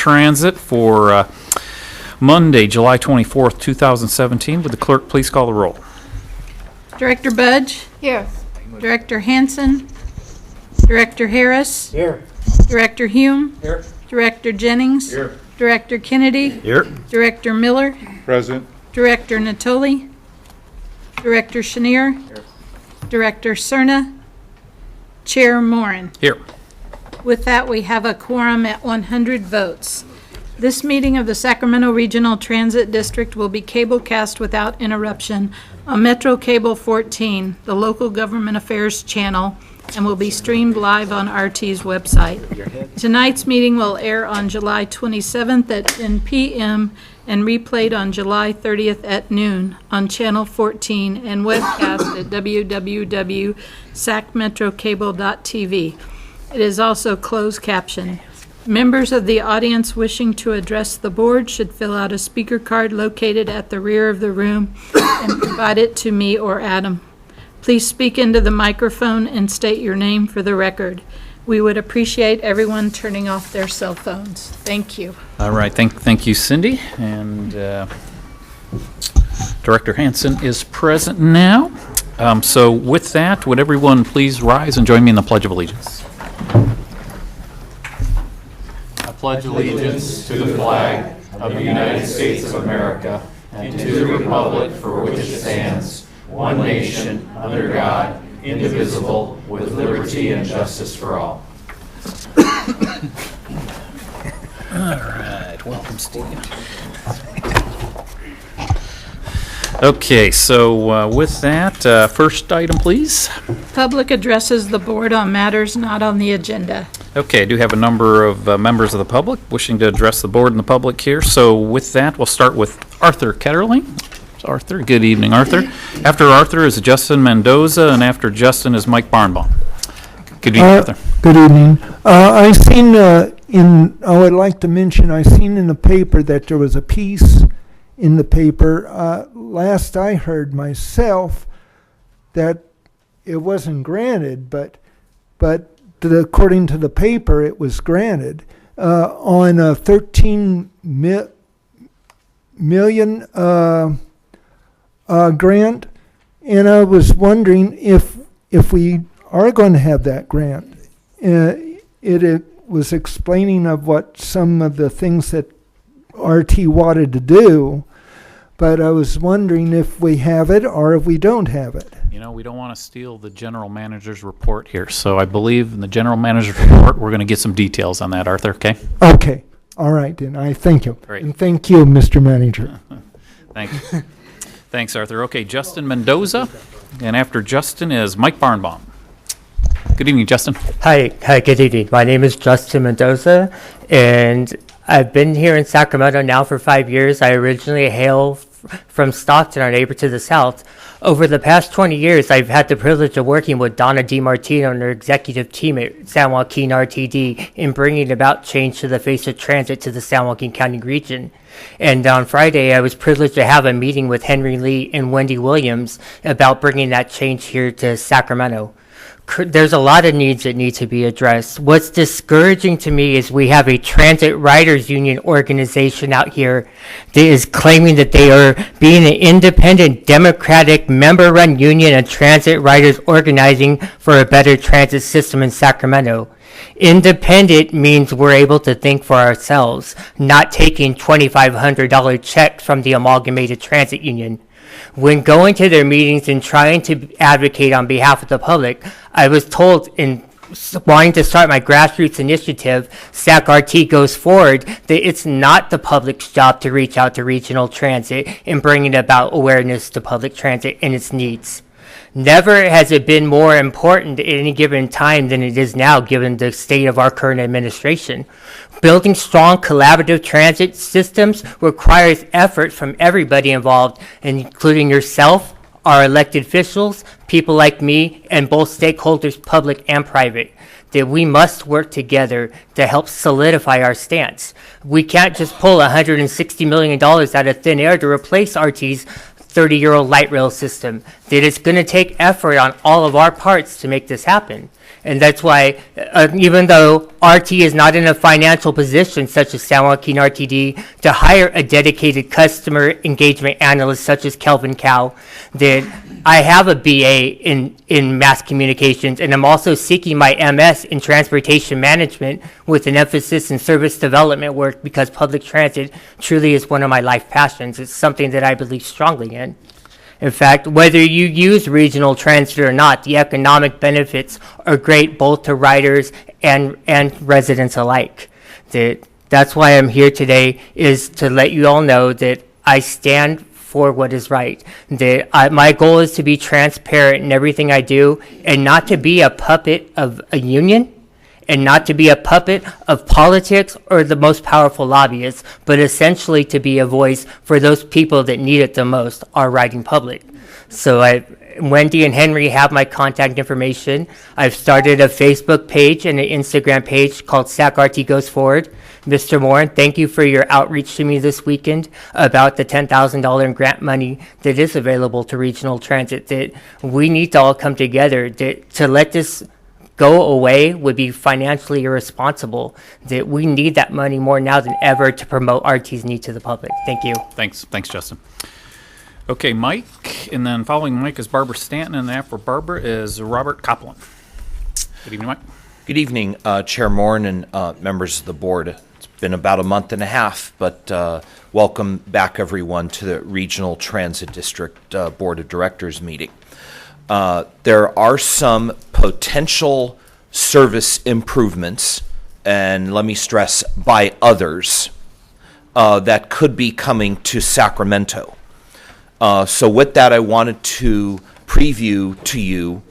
Paratransit for Monday, July 24th, 2017. Would the clerk please call the roll? Director Budge? Here. Director Hansen? Director Harris? Here. Director Hume? Here. Director Jennings? Here. Director Kennedy? Here. Director Miller? Present. Director Natoli? Director Chenier? Here. Director Cerna? Chair Morin. Here. With that, we have a quorum at 100 votes. This meeting of the Sacramento Regional Transit District will be cablecast without interruption on Metro Cable 14, the local government affairs channel, and will be streamed live on Artis website. Tonight's meeting will air on July 27th at 10 p.m. and replayed on July 30th at noon on Channel 14 and webcast at www.sacmetrocable.tv. It is also closed caption. Members of the audience wishing to address the board should fill out a speaker card located at the rear of the room and provide it to me or Adam. Please speak into the microphone and state your name for the record. We would appreciate everyone turning off their cell phones. Thank you. All right. Thank you, Cindy. And Director Hansen is present now. So with that, would everyone please rise and join me in the Pledge of Allegiance? I pledge allegiance to the flag of the United States of America and to the republic for which it stands, one nation, under God, indivisible, with liberty and justice for all. All right. Welcome, Steve. Okay, so with that, first item, please. Public addresses the board on matters not on the agenda. Okay, I do have a number of members of the public wishing to address the board and the public here. So with that, we'll start with Arthur Ketterling. Arthur, good evening, Arthur. After Arthur is Justin Mendoza, and after Justin is Mike Barnbaum. Good evening, Arthur. Good evening. I seen I would like to mention, I seen in the paper that there was a piece in the paper, last I heard myself, that it wasn't granted, but according to the paper, it was granted on a 13 million grant, and I was wondering if we are going to have that grant. It was explaining of what some of the things that RT wanted to do, but I was wondering if we have it or if we don't have it. You know, we don't want to steal the general manager's report here, so I believe in the general manager's report, we're going to get some details on that, Arthur, okay? Okay. All right, then. I thank you. Great. And thank you, Mr. Manager. Thanks. Thanks, Arthur. Okay, Justin Mendoza, and after Justin is Mike Barnbaum. Good evening, Justin. Hi, good evening. My name is Justin Mendoza, and I've been here in Sacramento now for 5 years. I originally hail from Stockton, our neighbor to the south. Over the past 20 years, I've had the privilege of working with Donna DiMartino and her executive team at San Joaquin RTD in bringing about change to the face of transit to the San Joaquin County region. And on Friday, I was privileged to have a meeting with Henry Lee and Wendy Williams about bringing that change here to Sacramento. There's a lot of needs that need to be addressed. What's discouraging to me is we have a transit riders union organization out here that is claiming that they are being an independent, democratic, member-run union of transit riders organizing for a better transit system in Sacramento. Independent means we're able to think for ourselves, not taking $2,500 checks from the Amalgamated Transit Union. When going to their meetings and trying to advocate on behalf of the public, I was told in wanting to start my grassroots initiative, SAC-RT goes forward, that it's not the public's job to reach out to regional transit and bringing about awareness to public transit and its needs. Never has it been more important at any given time than it is now, given the state of our current administration. Building strong collaborative transit systems requires effort from everybody involved, including yourself, our elected officials, people like me, and both stakeholders, public and private, that we must work together to help solidify our stance. We can't just pull $160 million out of thin air to replace RT's 30-year-old light rail system, that it's going to take effort on all of our parts to make this happen. And that's why, even though RT is not in a financial position, such as San Joaquin RTD, to hire a dedicated customer engagement analyst such as Kelvin Cow, that I have a BA in mass communications, and I'm also seeking my MS in transportation management with an emphasis in service development work, because public transit truly is one of my life passions. It's something that I believe strongly in. In fact, whether you use regional transit or not, the economic benefits are great both to riders and residents alike. That's why I'm here today, is to let you all know that I stand for what is right. My goal is to be transparent in everything I do, and not to be a puppet of a union, and not to be a puppet of politics or the most powerful lobbyists, but essentially to be a voice for those people that need it the most, our riding public. So Wendy and Henry have my contact information. I've started a Facebook page and an Instagram page called SAC-RT Goes Forward. Mr. Moore, thank you for your outreach to me this weekend about the $10,000 in grant money that is available to regional transit, that we need to all come together to let this go away would be financially irresponsible, that we need that money more now than ever to promote RT's need to the public. Thank you. Thanks, Justin. Okay, Mike, and then following Mike is Barbara Stanton, and after Barbara is Robert Copland. Good evening, Mike. Good evening, Chair Moran and members of the board. It's been about a month and a half, but welcome back, everyone, to the Regional Transit District Board of Directors meeting. There are some potential service improvements, and let me stress, by others, that could be coming to Sacramento. So with that, I wanted to preview to you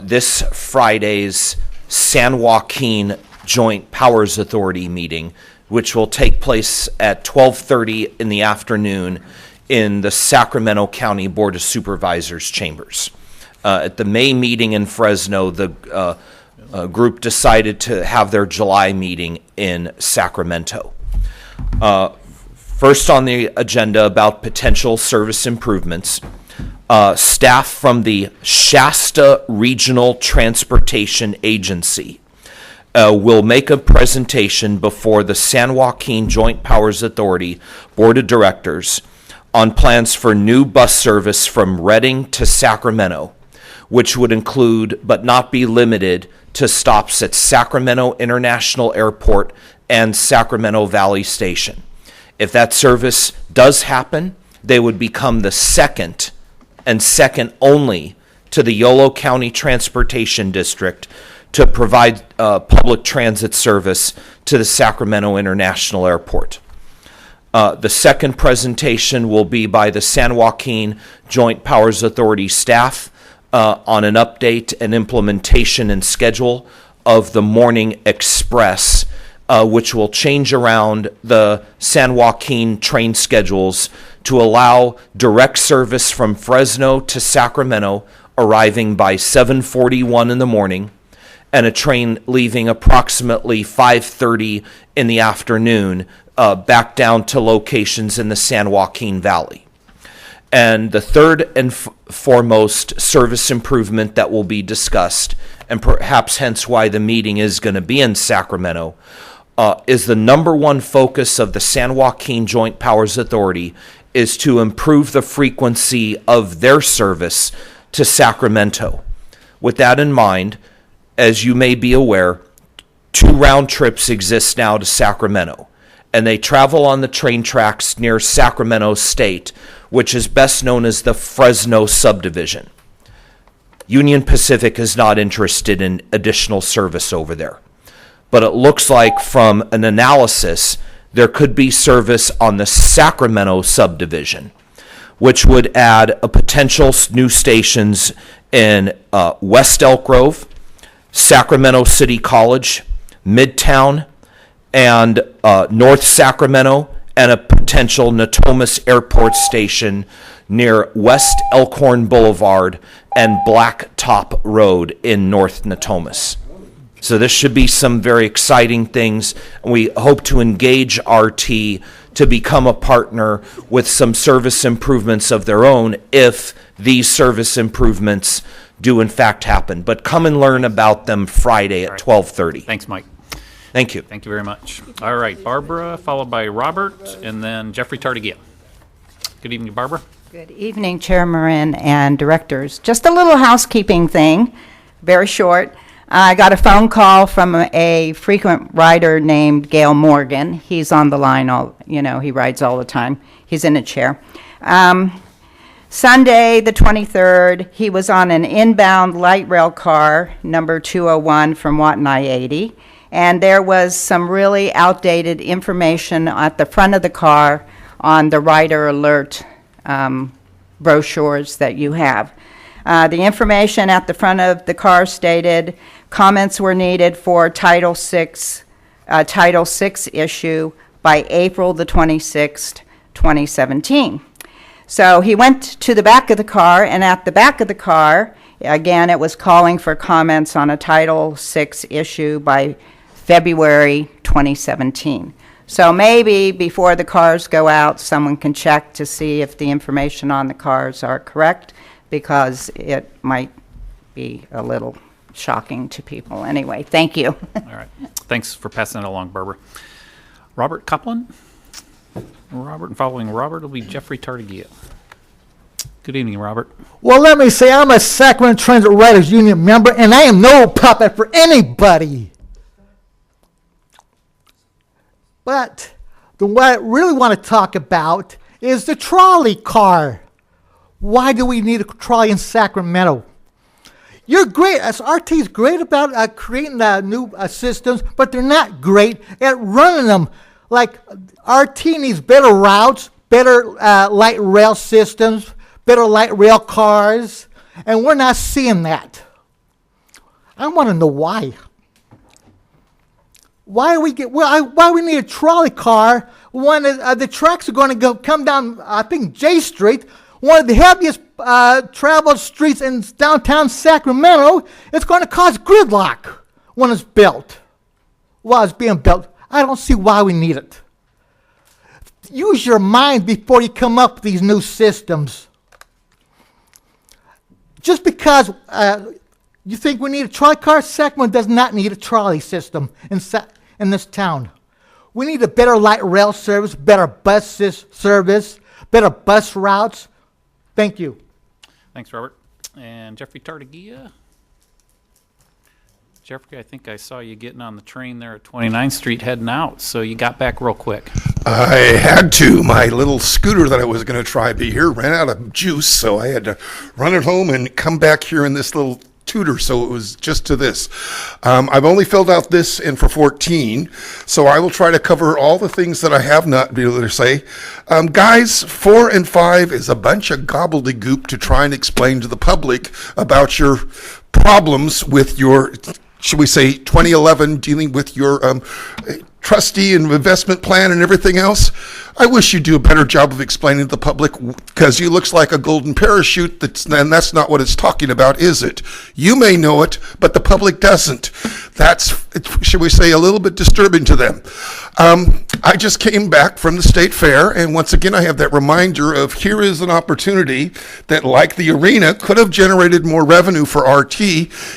this Friday's San Joaquin Joint Powers Authority meeting, which will take place at 12:30 in the afternoon in the Sacramento County Board of Supervisors chambers. At the May meeting in Fresno, the group decided to have their July meeting in Sacramento. First on the agenda about potential service improvements, staff from the Shasta Regional Transportation Agency will make a presentation before the San Joaquin Joint Powers Authority Board of Directors on plans for new bus service from Redding to Sacramento, which would include but not be limited to stops at Sacramento International Airport and Sacramento Valley Station. If that service does happen, they would become the second and second only to the Yolo County Transportation District to provide public transit service to the Sacramento International Airport. The second presentation will be by the San Joaquin Joint Powers Authority staff on an update and implementation and schedule of the Morning Express, which will change around the San Joaquin train schedules to allow direct service from Fresno to Sacramento arriving by 7:41 in the morning, and a train leaving approximately 5:30 in the afternoon back down to locations in the San Joaquin Valley. And the third and foremost service improvement that will be discussed, and perhaps hence why the meeting is going to be in Sacramento, is the number one focus of the San Joaquin Joint Powers Authority is to improve the frequency of their service to Sacramento. With that in mind, as you may be aware, 2 round trips exist now to Sacramento, and they travel on the train tracks near Sacramento State, which is best known as the Fresno subdivision. Union Pacific is not interested in additional service over there, but it looks like from an analysis there could be service on the Sacramento subdivision, which would add a potential new stations in West Elk Grove, Sacramento City College, Midtown, and North Sacramento, and a potential Natomas Airport station near West Elkhorn Boulevard and Blacktop Road in North Natomas. So this should be some very exciting things. We hope to engage RT to become a partner with some service improvements of their own if these service improvements do in fact happen. But come and learn about them Friday at 12:30. Thanks, Mike. Thank you. Thank you very much. All right, Barbara, followed by Robert, and then Jeffrey Tardigia. Good evening, Barbara. Good evening, Chair Marin and directors. Just a little housekeeping thing, very short. I got a phone call from a frequent rider named Gail Morgan. He's on the line he rides all the time. He's in a chair. Sunday, the 23rd, he was on an inbound light rail car, number 201 from Watton I-80, and there was some really outdated information at the front of the car on the rider alert brochures that you have. The information at the front of the car stated comments were needed for Title VI issue by April the 26th, 2017. So he went to the back of the car, and at the back of the car, again, it was calling for comments on a Title VI issue by February 2017. So maybe before the cars go out, someone can check to see if the information on the cars are correct, because it might be a little shocking to people. Anyway, thank you. All right. Thanks for passing it along, Barbara. Robert Copland. Robert, and following Robert will be Jeffrey Tardigia. Good evening, Robert. Well, let me say, I'm a Sacramento Transit Writers Union member, and I am no puppet for anybody. But what I really want to talk about is the trolley car. Why do we need a trolley in Sacramento? You're great, as RT's great about creating new systems, but they're not great at running them. Like, RT needs better routes, better light rail systems, better light rail cars, and we're not seeing that. I want to know why. Why we need a trolley car when the tracks are going to come down, I think, J Street, one of the heaviest traveled streets in downtown Sacramento. It's going to cause gridlock when it's built. While it's being built, I don't see why we need it. Use your mind before you come up with these new systems. Just because you think we need a trolley car, Sacramento does not need a trolley system in this town. We need a better light rail service, better bus service, better bus routes. Thank you. Thanks, Robert. And Jeffrey Tardigia. Jeffrey, I think I saw you getting on the train there at 29th Street heading out, so you got back real quick. I had to. My little scooter that I was going to try to be here ran out of juice, so I had to run it home and come back here in this little tutor, so it was just to this. I've only filled out this and for 14, so I will try to cover all the things that I have not been able to say. Guys, 4 and 5 is a bunch of gobbledygook to try and explain to the public about your problems with your, should we say, 2011 dealing with your trustee and investment plan and everything else. I wish you'd do a better job of explaining to the public, because you looks like a golden parachute, and that's not what it's talking about, is it? You may know it, but the public doesn't. That's, should we say, a little bit disturbing to them. I just came back from the state fair, and once again I have that reminder of here is an opportunity that, like the arena, could have generated more revenue for RT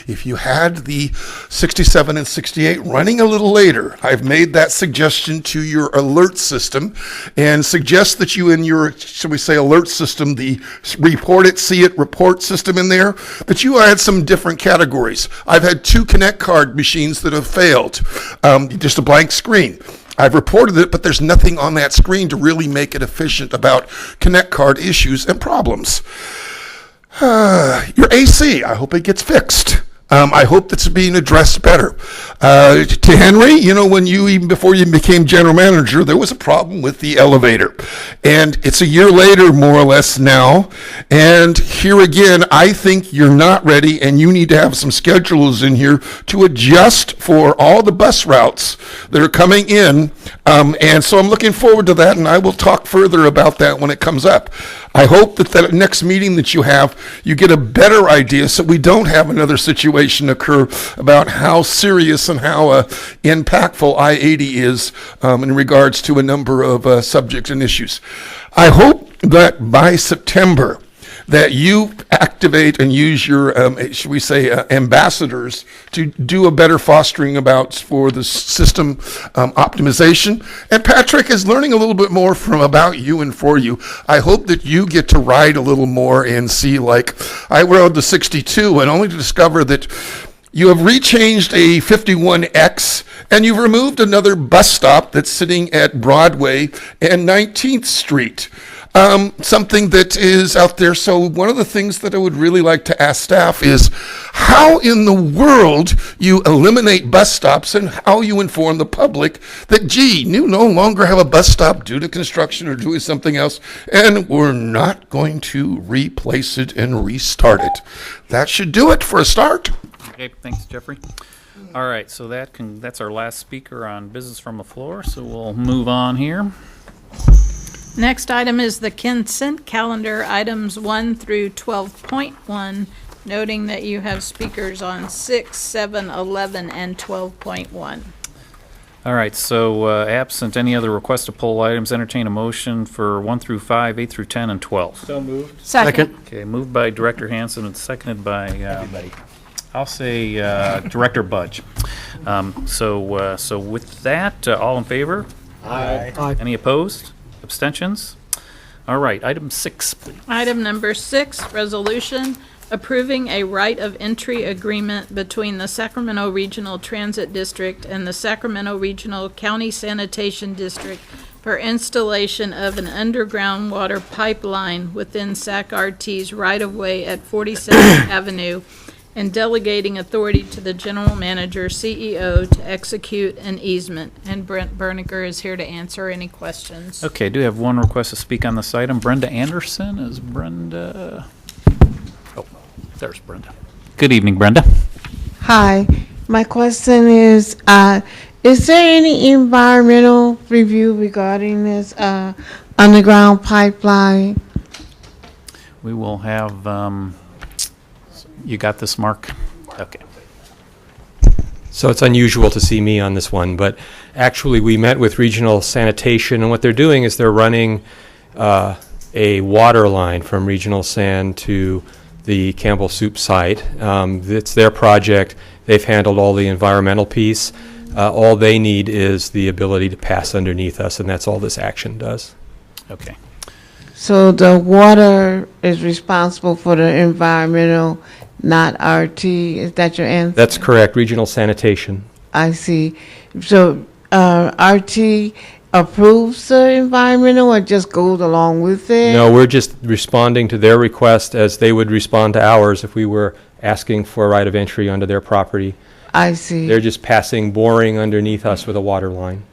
if you had the 67 and 68 running a little later. I've made that suggestion to your alert system, and suggest that you, in your, shall we say, alert system, the report it, see it, report system in there, that you add some different categories. I've had 2 Connect card machines that have failed, just a blank screen. I've reported it, but there's nothing on that screen to really make it efficient about Connect card issues and problems. Your AC, I hope it gets fixed. I hope that's being addressed better. To Henry, you know, when you, even before you became general manager, there was a problem with the elevator. And it's a year later, more or less now. And here again, I think you're not ready, and you need to have some schedules in here to adjust for all the bus routes that are coming in. And so I'm looking forward to that, and I will talk further about that when it comes up. I hope that that next meeting that you have, you get a better idea so we don't have another situation occur about how serious and how impactful I-80 is in regards to a number of subjects and issues. I hope that by September, that you activate and use your, should we say, ambassadors to do a better fostering about for the system optimization. And Patrick is learning a little bit more from about you and for you. I hope that you get to ride a little more and see, like, I rode the 62 and only to discover that you have rechanged a 51X and you've removed another bus stop that's sitting at Broadway and 19th Street. Something that is out there. So one of the things that I would really like to ask staff is how in the world you eliminate bus stops and how you inform the public that, gee, you no longer have a bus stop due to construction or doing something else, and we're not going to replace it and restart it. That should do it for a start. Okay, thanks, Jeffrey. All right, so that's our last speaker on business from the floor, so we'll move on here. Next item is the consent calendar, items 1 through 12.1, noting that you have speakers on 6, 7, 11, and 12.1. All right, so absent any other request to pull items, entertain a motion for 1 through 5, 8 through 10, and 12. So moved. Second. Okay, moved by Director Hanson and seconded by, I'll say, Director Budge. So with that, all in favor? Aye. Any opposed? Abstentions? All right, item 6, please. Item number 6, resolution approving a right of entry agreement between the Sacramento Regional Transit District and the Sacramento Regional County Sanitation District for installation of an underground water pipeline within Sac Artis right-of-way at 47th Avenue, and delegating authority to the general manager, CEO, to execute an easement. And Brent Berniger is here to answer any questions. Okay, I do have one request to speak on this item. Brenda Anderson, is Brenda? Oh, there's Brenda. Good evening, Brenda. Hi, my question is there any environmental review regarding this underground pipeline? We will have, you got this, Mark? Okay. So it's unusual to see me on this one, but actually we met with Regional Sanitation, and what they're doing is they're running a water line from Regional San to the Campbell Soup site. It's their project. They've handled all the environmental piece. All they need is the ability to pass underneath us, and that's all this action does. Okay. So the water is responsible for the environmental, not RT. Is that your answer? That's correct, Regional Sanitation. I see. So RT approves the environmental or just goes along with it? No, we're just responding to their request as they would respond to ours if we were asking for a right of entry onto their property. I see. They're just boring underneath us with a water line.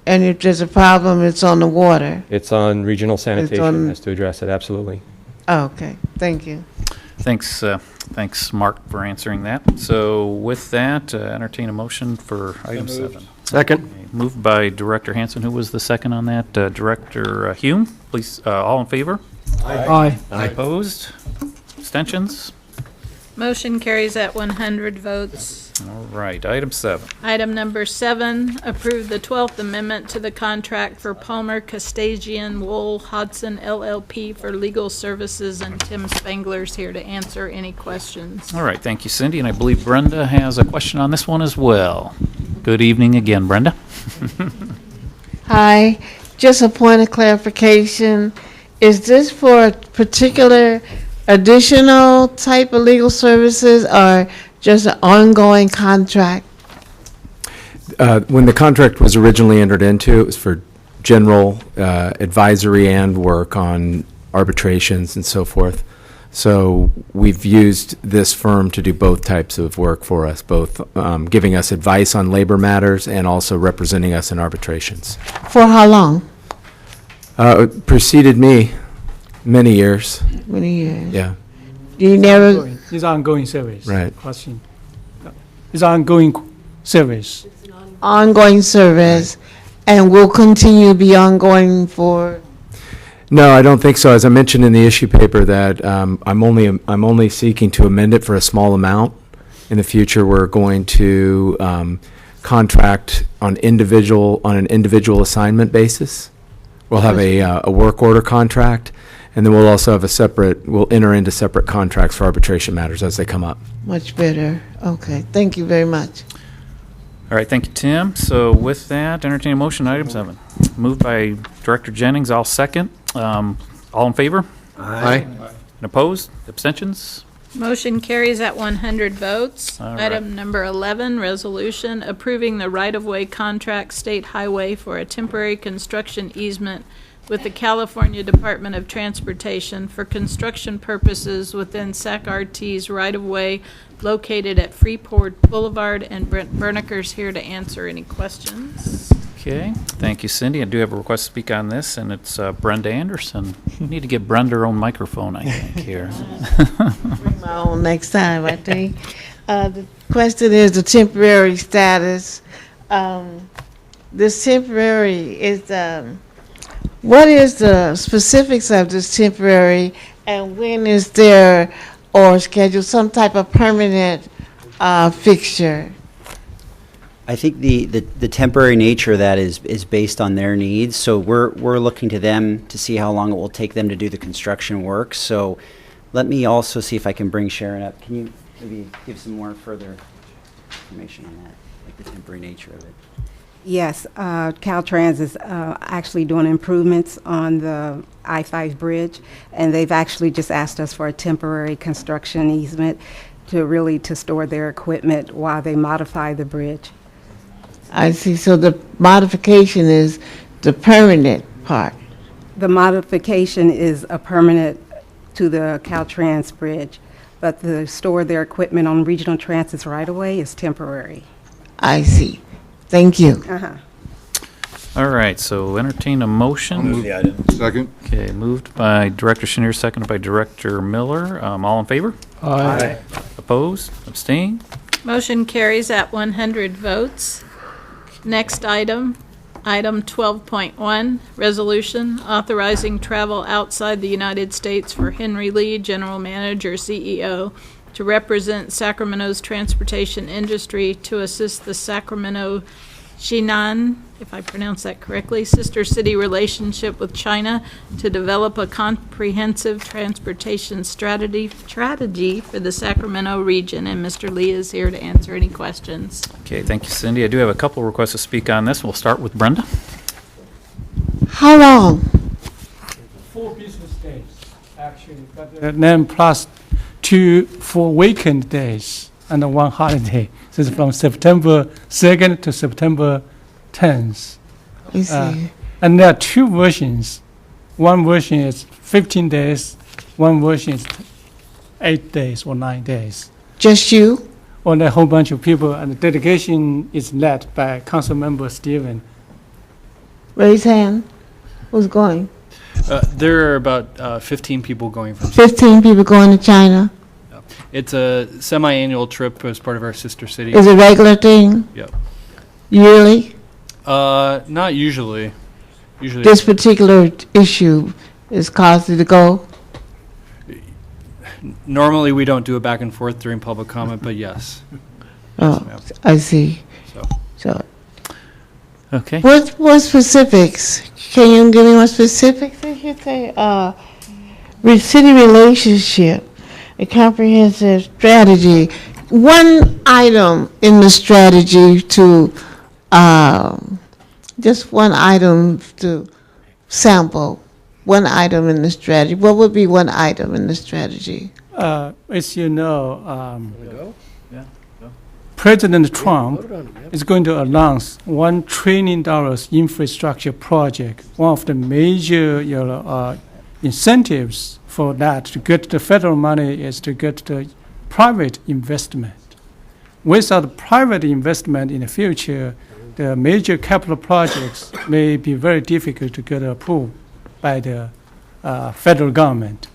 And if there's a problem, it's on the water? It's on Regional Sanitation has to address it, absolutely. Oh, okay, thank you. Thanks, Mark, for answering that. So with that, entertain a motion for item 7. Second. Okay, moved by Director Hanson. Who was the second on that? Director Hume, please, all in favor? Aye. Opposed? Abstentions? Motion carries at 100 votes. All right, item 7. Item number 7, approve the 12th Amendment to the contract for Palmer, Castagian, Wool, Hodson, LLP for legal services, and Tim Spangler's here to answer any questions. All right, thank you, Cindy, and I believe Brenda has a question on this one as well. Good evening again, Brenda. Hi, just a point of clarification. Is this for a particular additional type of legal services or just an ongoing contract? When the contract was originally entered into, it was for general advisory and work on arbitrations and so forth. So we've used this firm to do both types of work for us, both giving us advice on labor matters and also representing us in arbitrations. For how long? It preceded me many years. Many years. Yeah, You never, It's ongoing service. Right. Question. It's ongoing service. ongoing service, and will continue to be ongoing for, No, I don't think so. As I mentioned in the issue paper, that I'm only seeking to amend it for a small amount. In the future, we're going to contract on an individual assignment basis. We'll have a work order contract, and then we'll also have we'll enter into separate contracts for arbitration matters as they come up. Much better. Okay, thank you very much. All right, thank you, Tim. So with that, entertain a motion, item 7. Moved by Director Jennings, I'll second. All in favor? Aye. And opposed? Abstentions? Motion carries at 100 votes. All right. Item number 11, resolution approving the right-of-way contract State Highway for a temporary construction easement with the California Department of Transportation for construction purposes within Artis right-of-way located at Freeport Boulevard, and Brent Bernicker's here to answer any questions. Okay, thank you, Cindy. I do have a request to speak on this, and it's Brenda Anderson. We need to give Brenda her own microphone, I think, here. Bring my own next time, I think. The question is the temporary status. This temporary is, what is the specifics of this temporary, and when is there or scheduled some type of permanent fixture? I think the temporary nature of that is based on their needs. So we're looking to them to see how long it will take them to do the construction work. So let me also see if I can bring Sharon up. Can you maybe give some more further information on that, like the temporary nature of it? Yes, Caltrans is actually doing improvements on the I-5 bridge, and they've actually just asked us for a temporary construction easement to store their equipment while they modify the bridge. I see. So the modification is the permanent part. The modification is a permanent to the Caltrans bridge, but to store their equipment on Regional Transit's right-of-way is temporary. I see. Thank you. All right, so entertain a motion. Second. Okay, moved by Director Chenier, seconded by Director Miller. All in favor? Aye. Opposed? Abstained? Motion carries at 100 votes. Next item, item 12.1, resolution authorizing travel outside the United States for Henry Lee, General Manager, CEO, to represent Sacramento's transportation industry to assist the Sacramento Xinan, if I pronounce that correctly, sister city relationship with China to develop a comprehensive transportation strategy for the Sacramento region. And Mr. Lee is here to answer any questions. Okay, thank you, Cindy. I do have a couple requests to speak on this. We'll start with Brenda. How long? 4 business days, actually, but then plus 4 weekend days and 1 holiday. So it's from September 2nd to September 10th. I see. And there are 2 versions. One version is 15 days, one version is 8 days or 9 days. Just you? On a whole bunch of people, and the delegation is led by Council Member Stephen. Raise hand. Who's going? There are about 15 people going from. 15 people going to China. It's a semi-annual trip as part of our sister city. Is it a regular thing? Yep. Yearly? Not usually. Usually. This particular issue is caused you to go? Normally, we don't do a back and forth during public comment, but yes. Oh, I see. So. Okay. What specifics? Can you give me more specifics? Did you say city relationship, a comprehensive strategy? One item in the strategy to just one item to sample. One item in the strategy. What would be one item in the strategy? As you know, President Trump is going to announce $1 trillion infrastructure project. One of the major incentives for that to get the federal money is to get the private investment. Without private investment in the future, the major capital projects may be very difficult to get approved by the federal government.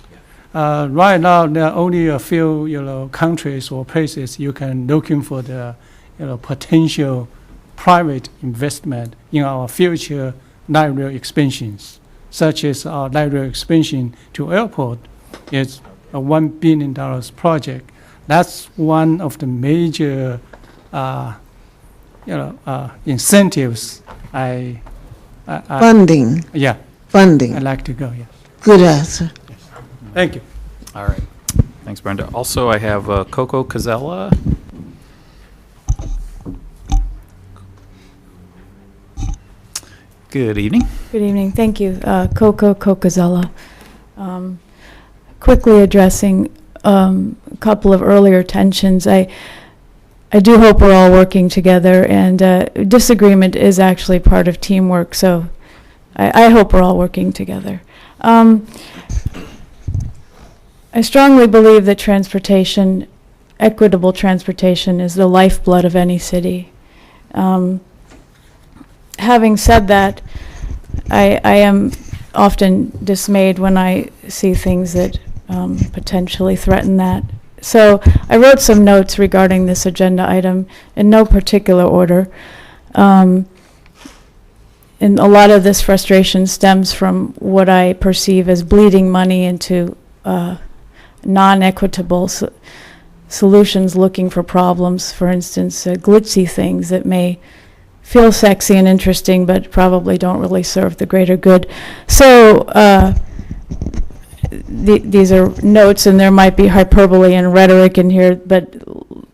Right now, there are only a few, countries or places you can looking for the, potential private investment in our future light rail expansions. such as our Ladwig expansion to airport, is a $1 billion project. That's one of the major, incentives Funding. Yeah, Funding. I'd like to go, yeah. Good answer. Thank you. All right. Thanks, Brenda. Also, I have Coco Cazella. Good evening. Good evening. Thank you. Coco Cocazella. Quickly addressing a couple of earlier tensions. I do hope we're all working together, and disagreement is actually part of teamwork, so I hope we're all working together. I strongly believe that transportation, equitable transportation, is the lifeblood of any city. Having said that, I am often dismayed when I see things that potentially threaten that. So I wrote some notes regarding this agenda item in no particular order. And a lot of this frustration stems from what I perceive as bleeding money into non-equitable solutions looking for problems. For instance, glitzy things that may feel sexy and interesting, but probably don't really serve the greater good. So these are notes, and there might be hyperbole and rhetoric in here, but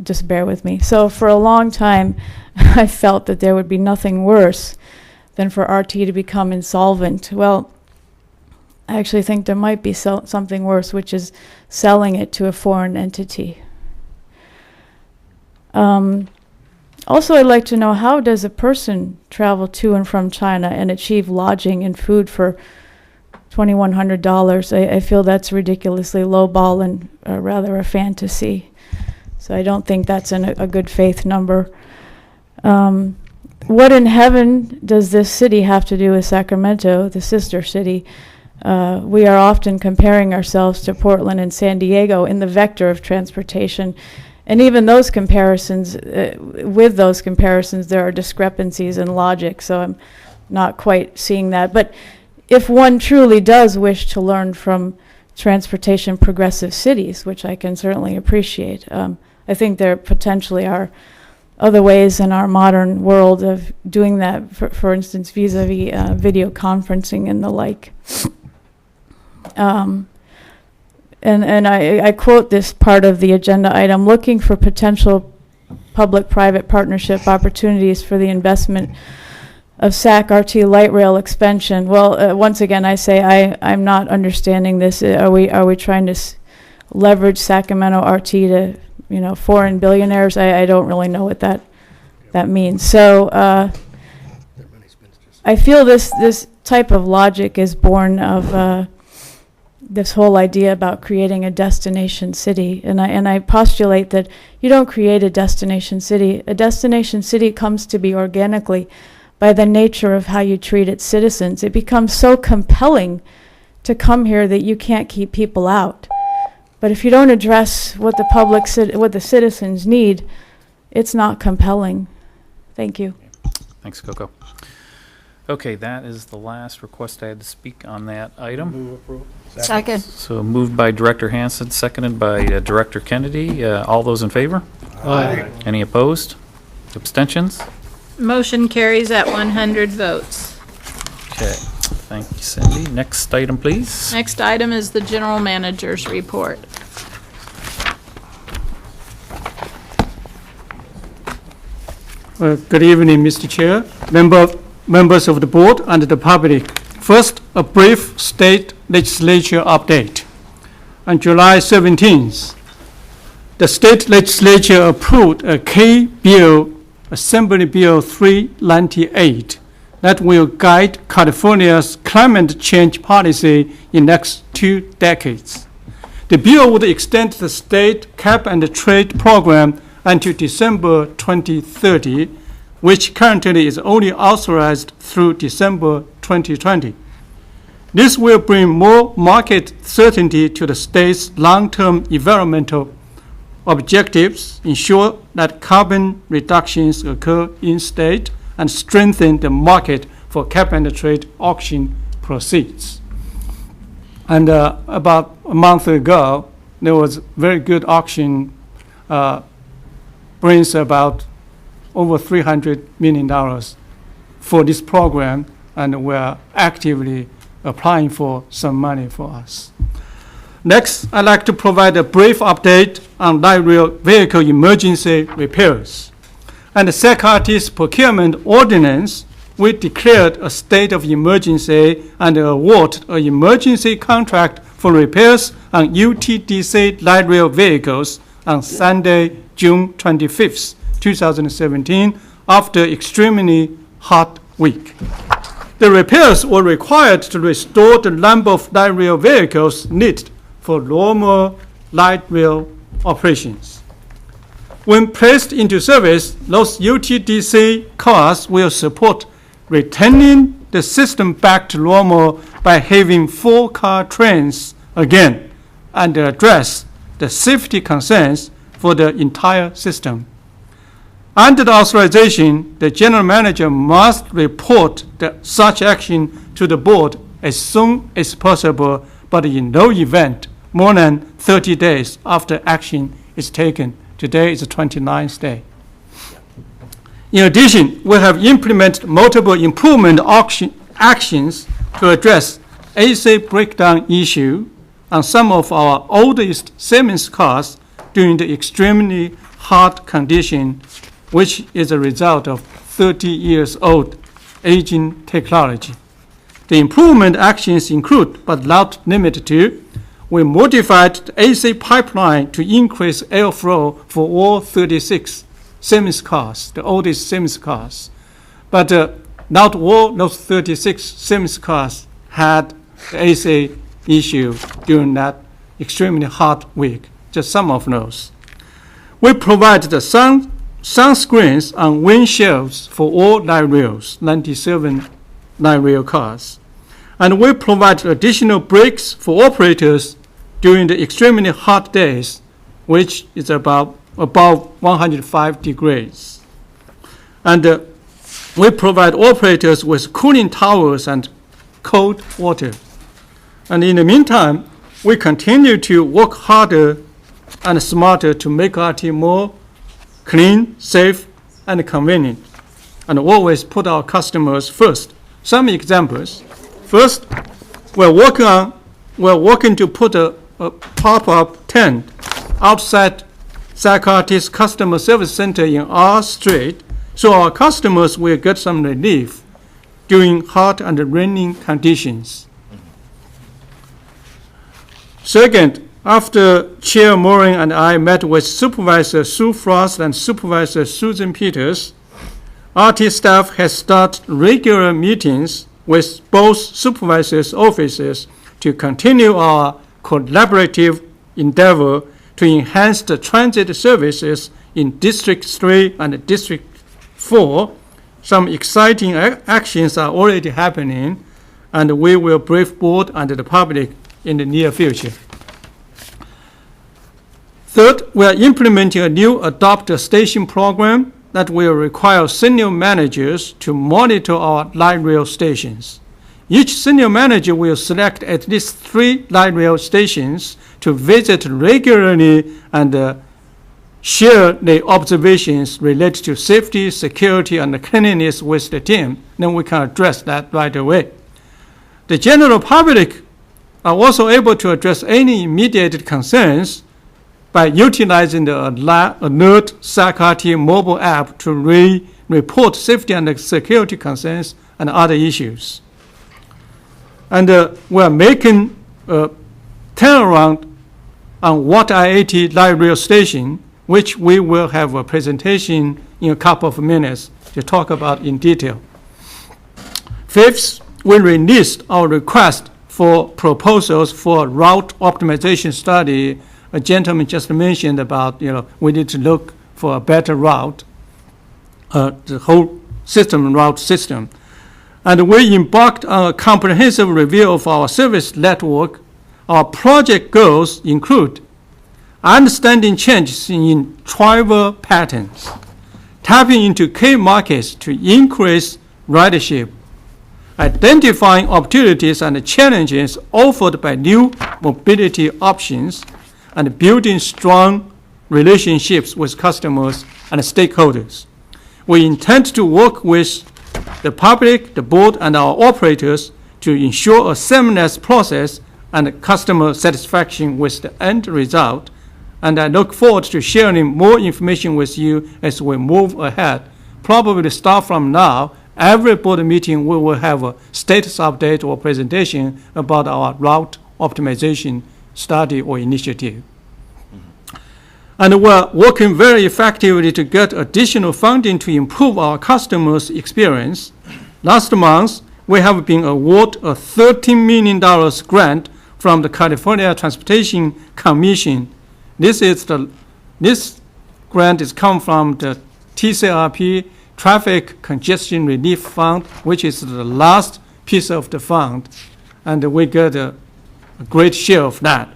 just bear with me. So for a long time, I felt that there would be nothing worse than for RT to become insolvent. Well, I actually think there might be something worse, which is selling it to a foreign entity. Also, I'd like to know, how does a person travel to and from China and achieve lodging and food for $2,100? I feel that's ridiculously lowball and rather a fantasy. So I don't think that's a good faith number. What in heaven does this city have to do with Sacramento, the sister city? We are often comparing ourselves to Portland and San Diego in the vector of transportation. And even those comparisons, with those comparisons, there are discrepancies in logic, so I'm not quite seeing that. But if one truly does wish to learn from transportation progressive cities, which I can certainly appreciate, I think there potentially are other ways in our modern world of doing that, for instance, vis-a-vis video conferencing and the like. And I quote this part of the agenda item: looking for potential public-private partnership opportunities for the investment of SAC-RT light rail expansion. Well, once again, I say I'm not understanding this. Are we trying to leverage Sacramento RT to, foreign billionaires? I don't really know what that means. So I feel this type of logic is born of this whole idea about creating a destination city, and I postulate that you don't create a destination city. A destination city comes to be organically by the nature of how you treat its citizens. It becomes so compelling to come here that you can't keep people out. But if you don't address what what the citizens need, it's not compelling. Thank you. Thanks, Coco. Okay, that is the last request I had to speak on that item. Second. So moved by Director Hansen, seconded by Director Kennedy. All those in favor? Aye. Any opposed? Abstentions? Motion carries at 100 votes. Okay, thank you, Cindy. Next item, please. Next item is the general manager's report. Good evening, Mr. Chair, members of the board and the public. First, a brief state legislature update. On July 17th, the state legislature approved a K bill, Assembly Bill 398, that will guide California's climate change policy in next 2 decades. The bill would extend the state cap and trade program until December 2030, which currently is only authorized through December 2020. This will bring more market certainty to the state's long-term environmental objectives, ensure that carbon reductions occur in state, and strengthen the market for cap and trade auction proceeds. And about a month ago, there was very good auction, brings about over $300 million for this program, and we're actively applying for some money for us. Next, I'd like to provide a brief update on light rail vehicle emergency repairs. And the Artis procurement ordinance, we declared a state of emergency and award an emergency contract for repairs on UTDC light rail vehicles on Sunday, June 25th, 2017, after extremely hot week. The repairs were required to restore the number of light rail vehicles needed for normal light rail operations. When placed into service, those UTDC cars will support returning the system back to normal by having 4-car trains again and address the safety concerns for the entire system. Under the authorization, the general manager must report such action to the board as soon as possible, but in no event more than 30 days after action is taken. Today is the 29th day. In addition, we have implemented multiple improvement actions to address AC breakdown issue on some of our oldest Siemens cars during the extremely hot condition, which is a result of 30 years old aging technology. The improvement actions include, but not limited to, we modified the AC pipeline to increase airflow for all 36 Siemens cars, the oldest Siemens cars. But not all those 36 Siemens cars had the AC issue during that extremely hot week, just some of those. We provided the sunscreens on windshields for all light rails, 97 light rail cars. And we provide additional brakes for operators during the extremely hot days, which is above 105 degrees. And we provide operators with cooling towers and cold water. And in the meantime, we continue to work harder and smarter to make RT more clean, safe, and convenient, and always put our customers first. Some examples. First, we're working to put a pop-up tent outside Artis Customer Service Center in R Street, so our customers will get some relief during hot and raining conditions. Second, after Chair Moran and I met with Supervisor Sue Frost and Supervisor Susan Peters, RT staff has started regular meetings with both supervisors' offices to continue our collaborative endeavor to enhance the transit services in District 3 and District 4. Some exciting actions are already happening, and we will brief board and the public in the near future. Third, we are implementing a new Adopt a Station program that will require senior managers to monitor our light rail stations. Each senior manager will select at least 3 light rail stations to visit regularly and share the observations related to safety, security, and cleanliness with the team. Then we can address that right away. The general public are also able to address any immediate concerns by utilizing the Alert SAC-RT mobile app to report safety and security concerns and other issues. And we're making a turnaround on Watt IAT light rail station, which we will have a presentation in a couple of minutes to talk about in detail. Fifth, we released our request for proposals for a route optimization study. A gentleman just mentioned about, we need to look for a better route, the whole route system. And we embarked on a comprehensive review of our service network. Our project goals include understanding changes in travel patterns, tapping into key markets to increase ridership, identifying opportunities and challenges offered by new mobility options, and building strong relationships with customers and stakeholders. We intend to work with the public, the board, and our operators to ensure a seamless process and customer satisfaction with the end result. And I look forward to sharing more information with you as we move ahead. Probably start from now, every board meeting we will have a status update or presentation about our route optimization study or initiative. And we're working very effectively to get additional funding to improve our customers' experience. Last month, we have been awarded a $13 million grant from the California Transportation Commission. This grant is come from the TCRP, Traffic Congestion Relief Fund, which is the last piece of the fund, and we get a great share of that.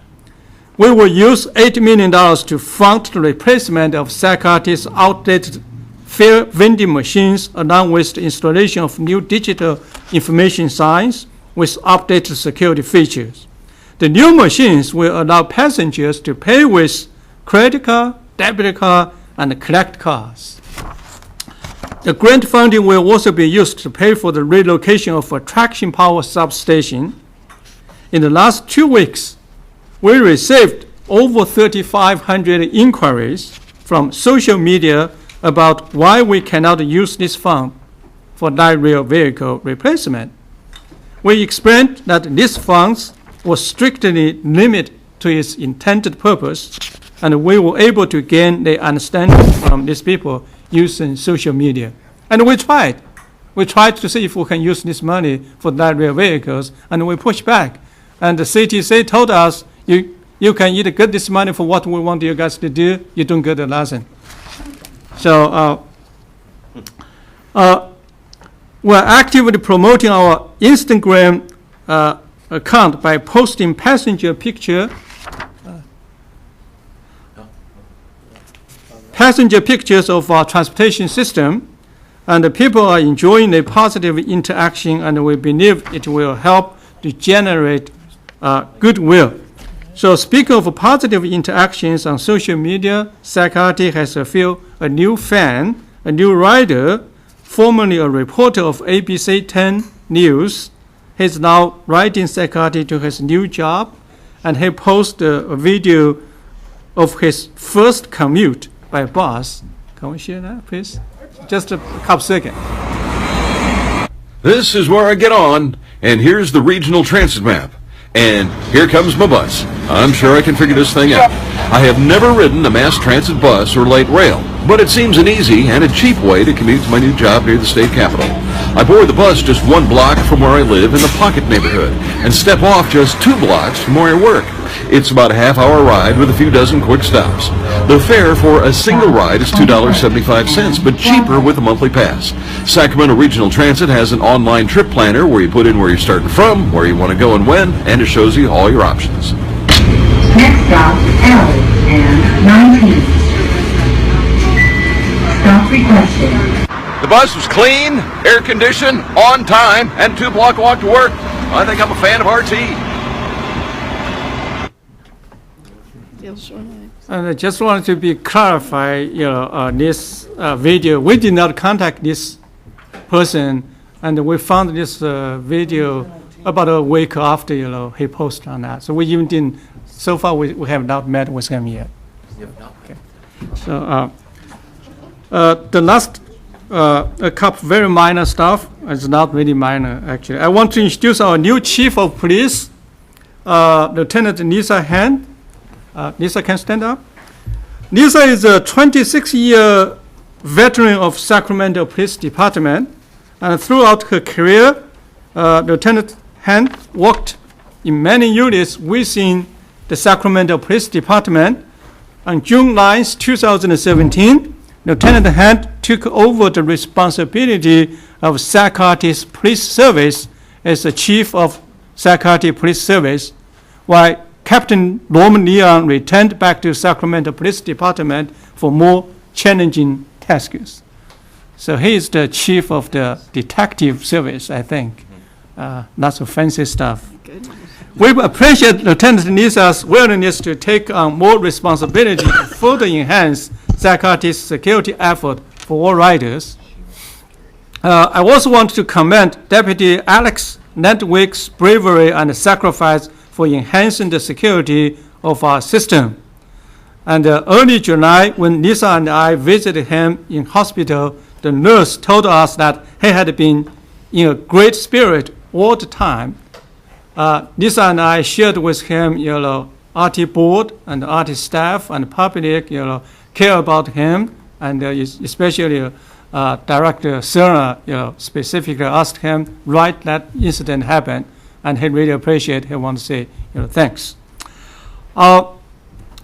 We will use $8 million to fund the replacement of Artis outdated fare vending machines, along with the installation of new digital information signs with updated security features. The new machines will allow passengers to pay with credit card, debit card, and collect cards. The grant funding will also be used to pay for the relocation of a traction power substation. In the last 2 weeks, we received over 3,500 inquiries from social media about why we cannot use this fund for light rail vehicle replacement. We explained that these funds were strictly limited to its intended purpose, and we were able to gain the understanding from these people using social media. And we tried. We tried to see if we can use this money for light rail vehicles, and we pushed back. And the CTC told us, you can either get this money for what we want you guys to do, you don't get a license. So we're actively promoting our Instagram account by posting passenger pictures of our transportation system, and the people are enjoying the positive interaction, and we believe it will help to generate goodwill. So speaking of positive interactions on social media, Artis has a new fan, a new writer, formerly a reporter of ABC 10 News. He's now writing Artis to his new job, and he posted a video of his first commute by bus. Can we share that, please? Just a couple seconds. This is where I get on, and here's the regional transit map. And here comes my bus. I'm sure I can figure this thing out. I have never ridden a mass transit bus or light rail, but it seems an easy and a cheap way to commute to my new job near the state capitol. I board the bus just 1 block from where I live in the Pocket neighborhood and step off just 2 blocks from where I work. It's about a half-hour ride with a few dozen quick stops. The fare for a single ride is $2.75, but cheaper with a monthly pass. Sacramento Regional Transit has an online trip planner where you put in where you're starting from, where you want to go and when, and it shows you all your options. Next stop, Alley and 19. Stop requested. The bus was clean, air-conditioned, on time, and 2-block walk to work. I think I'm a fan of RT. And I just wanted to be clarified, this video, we did not contact this person, and we found this video about a week after, he posted on that. So we even didn't, so far we have not met with him yet. Okay. So the last, a couple very minor stuff, it's not really minor actually. I want to introduce our new Chief of Police, Lieutenant Lisa Hand. Lisa can stand up. Lisa is a 26-year veteran of Sacramento Police Department, and throughout her career, Lieutenant Hand worked in many units within the Sacramento Police Department. On June 9, 2017, Lieutenant Hand took over the responsibility of Artis Police Service as the Chief of Artis Police Service, while Captain Norman Leon returned back to Sacramento Police Department for more challenging tasks. So he is the chief of the detective service, I think. not so fancy stuff. We appreciate Lieutenant Lisa's willingness to take on more responsibility to further enhance Artis' security effort for all riders. I also want to commend Deputy Alex Ladwig's bravery and sacrifice for enhancing the security of our system. And early July, when Lisa and I visited him in hospital, the nurse told us that he had been in a great spirit all the time. Lisa and I shared with him, Artis board and Artis staff and public, care about him, and especially Director Serna, specifically asked him right that incident happened, and he really appreciated. He wants to say, thanks.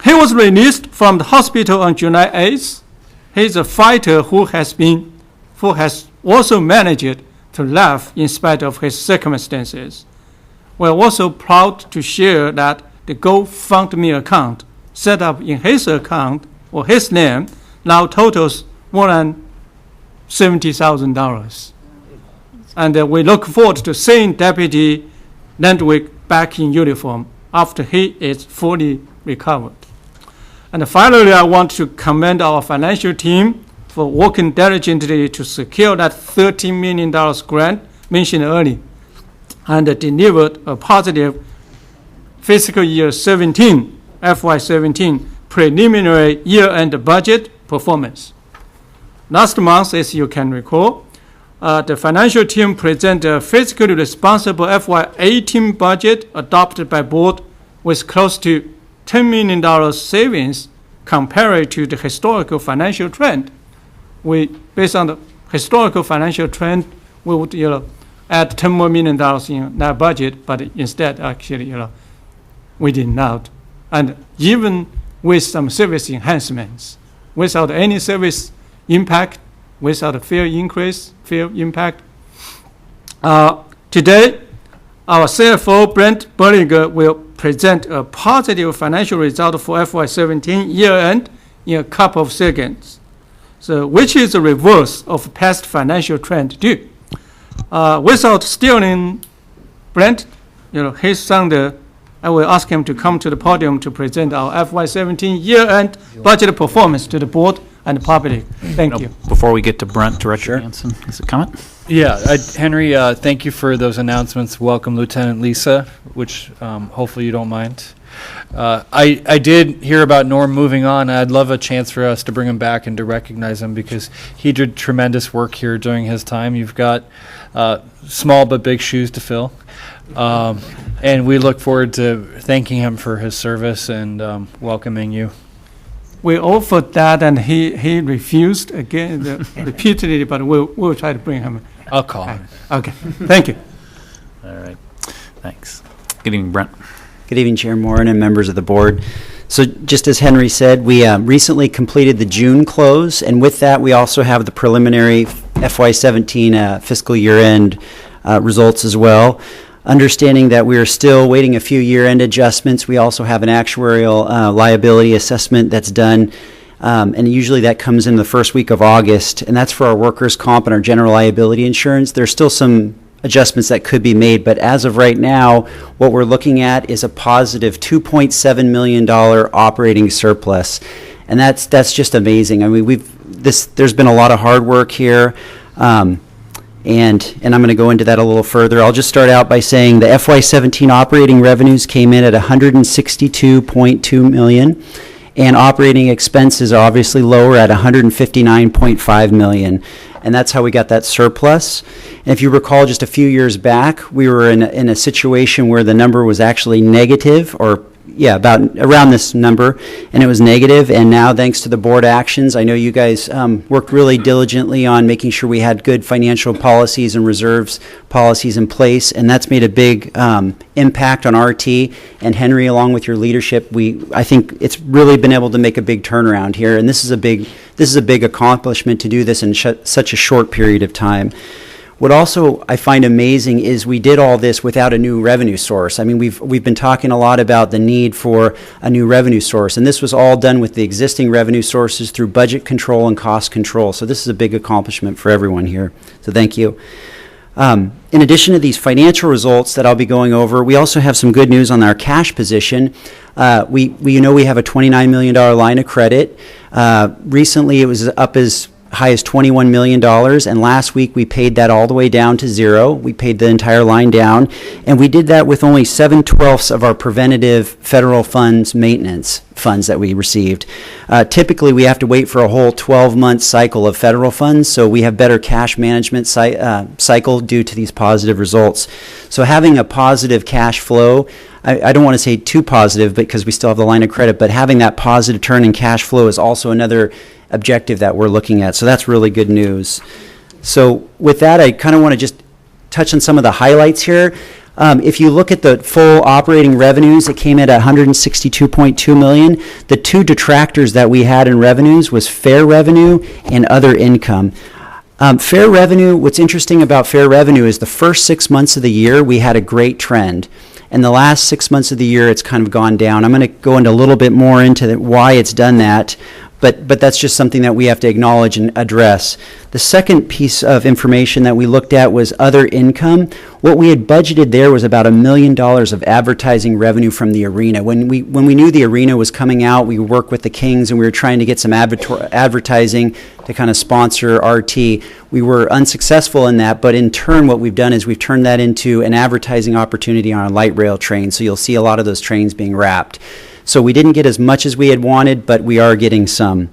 He was released from the hospital on July 8th. He's a fighter who has also managed to laugh in spite of his circumstances. We're also proud to share that the GoFundMe account set up in his account or his name now totals more than $70,000. And we look forward to seeing Deputy Ladwig back in uniform after he is fully recovered. And finally, I want to commend our financial team for working diligently to secure that $13 million grant mentioned earlier and delivered a positive fiscal year 17, FY17 preliminary year-end budget performance. Last month, as you can recall, the financial team presented a fiscally responsible FY18 budget adopted by board with close to $10 million savings compared to the historical financial trend. Based on the historical financial trend, we would add $10 more million in that budget, but instead, actually, we did not. And even with some service enhancements, without any service impact, without a fair impact. Today, our CFO, Brent Berlinger, will present a positive financial result for FY17 year-end in a couple of seconds, which is a reverse of past financial trend too. Without stealing Brent, his thunder, I will ask him to come to the podium to present our FY17 year-end budget performance to the board and the public. Thank you. Before we get to Brent, Director Hanson, is it comment? Yeah, Henry, thank you for those announcements. Welcome, Lieutenant Lisa, which hopefully you don't mind. I did hear about Norm moving on. I'd love a chance for us to bring him back and to recognize him because he did tremendous work here during his time. You've got small but big shoes to fill. And we look forward to thanking him for his service and welcoming you. We offered that, and he refused again repeatedly, but we'll try to bring him. I'll call him. Okay, thank you. All right, thanks. Good evening, Brent. Good evening, Chair Moran and members of the board. So just as Henry said, we recently completed the June close, and with that, we also have the preliminary FY17 fiscal year-end results as well. Understanding that we are still waiting a few year-end adjustments, we also have an actuarial liability assessment that's done, and usually that comes in the first week of August, and that's for our workers' comp and our general liability insurance. There's still some adjustments that could be made, but as of right now, what we're looking at is a positive $2.7 million operating surplus, and that's just amazing. I mean, there's been a lot of hard work here. And I'm going to go into that a little further. I'll just start out by saying the FY17 operating revenues came in at $162.2 million, and operating expenses are obviously lower at $159.5 million. And that's how we got that surplus. And if you recall, just a few years back, we were in a situation where the number was actually negative, or about around this number, and it was negative. And now, thanks to the board actions, I know you guys worked really diligently on making sure we had good financial policies and reserves policies in place, and that's made a big impact on RT. And Henry, along with your leadership, I think it's really been able to make a big turnaround here. And this is a big accomplishment to do this in such a short period of time. What also I find amazing is we did all this without a new revenue source. I mean, we've been talking a lot about the need for a new revenue source, and this was all done with the existing revenue sources through budget control and cost control. So this is a big accomplishment for everyone here. So thank you. In addition to these financial results that I'll be going over, we also have some good news on our cash position. We have a $29 million line of credit. Recently, it was up as high as $21 million, and last week we paid that all the way down to zero. We paid the entire line down, and we did that with only 7/12 of our preventative federal funds maintenance funds that we received. Typically, we have to wait for a whole 12-month cycle of federal funds, so we have better cash management cycle due to these positive results. So having a positive cash flow, I don't want to say too positive because we still have the line of credit, but having that positive turn in cash flow is also another objective that we're looking at. So that's really good news. So with that, I kind of want to just touch on some of the highlights here. If you look at the full operating revenues, it came in at $162.2 million. The two detractors that we had in revenues was fair revenue and other income. Fair revenue, what's interesting about fair revenue is the first 6 months of the year, we had a great trend. And the last 6 months of the year, it's kind of gone down. I'm going to go into a little bit more into why it's done that. But that's just something that we have to acknowledge and address. The second piece of information that we looked at was other income. What we had budgeted there was about $1 million of advertising revenue from the arena. When we knew the arena was coming out, we worked with the Kings and we were trying to get some advertising to kind of sponsor RT. We were unsuccessful in that, but in turn what we've done is we've turned that into an advertising opportunity on a light rail train. So you'll see a lot of those trains being wrapped. So we didn't get as much as we had wanted, but we are getting some.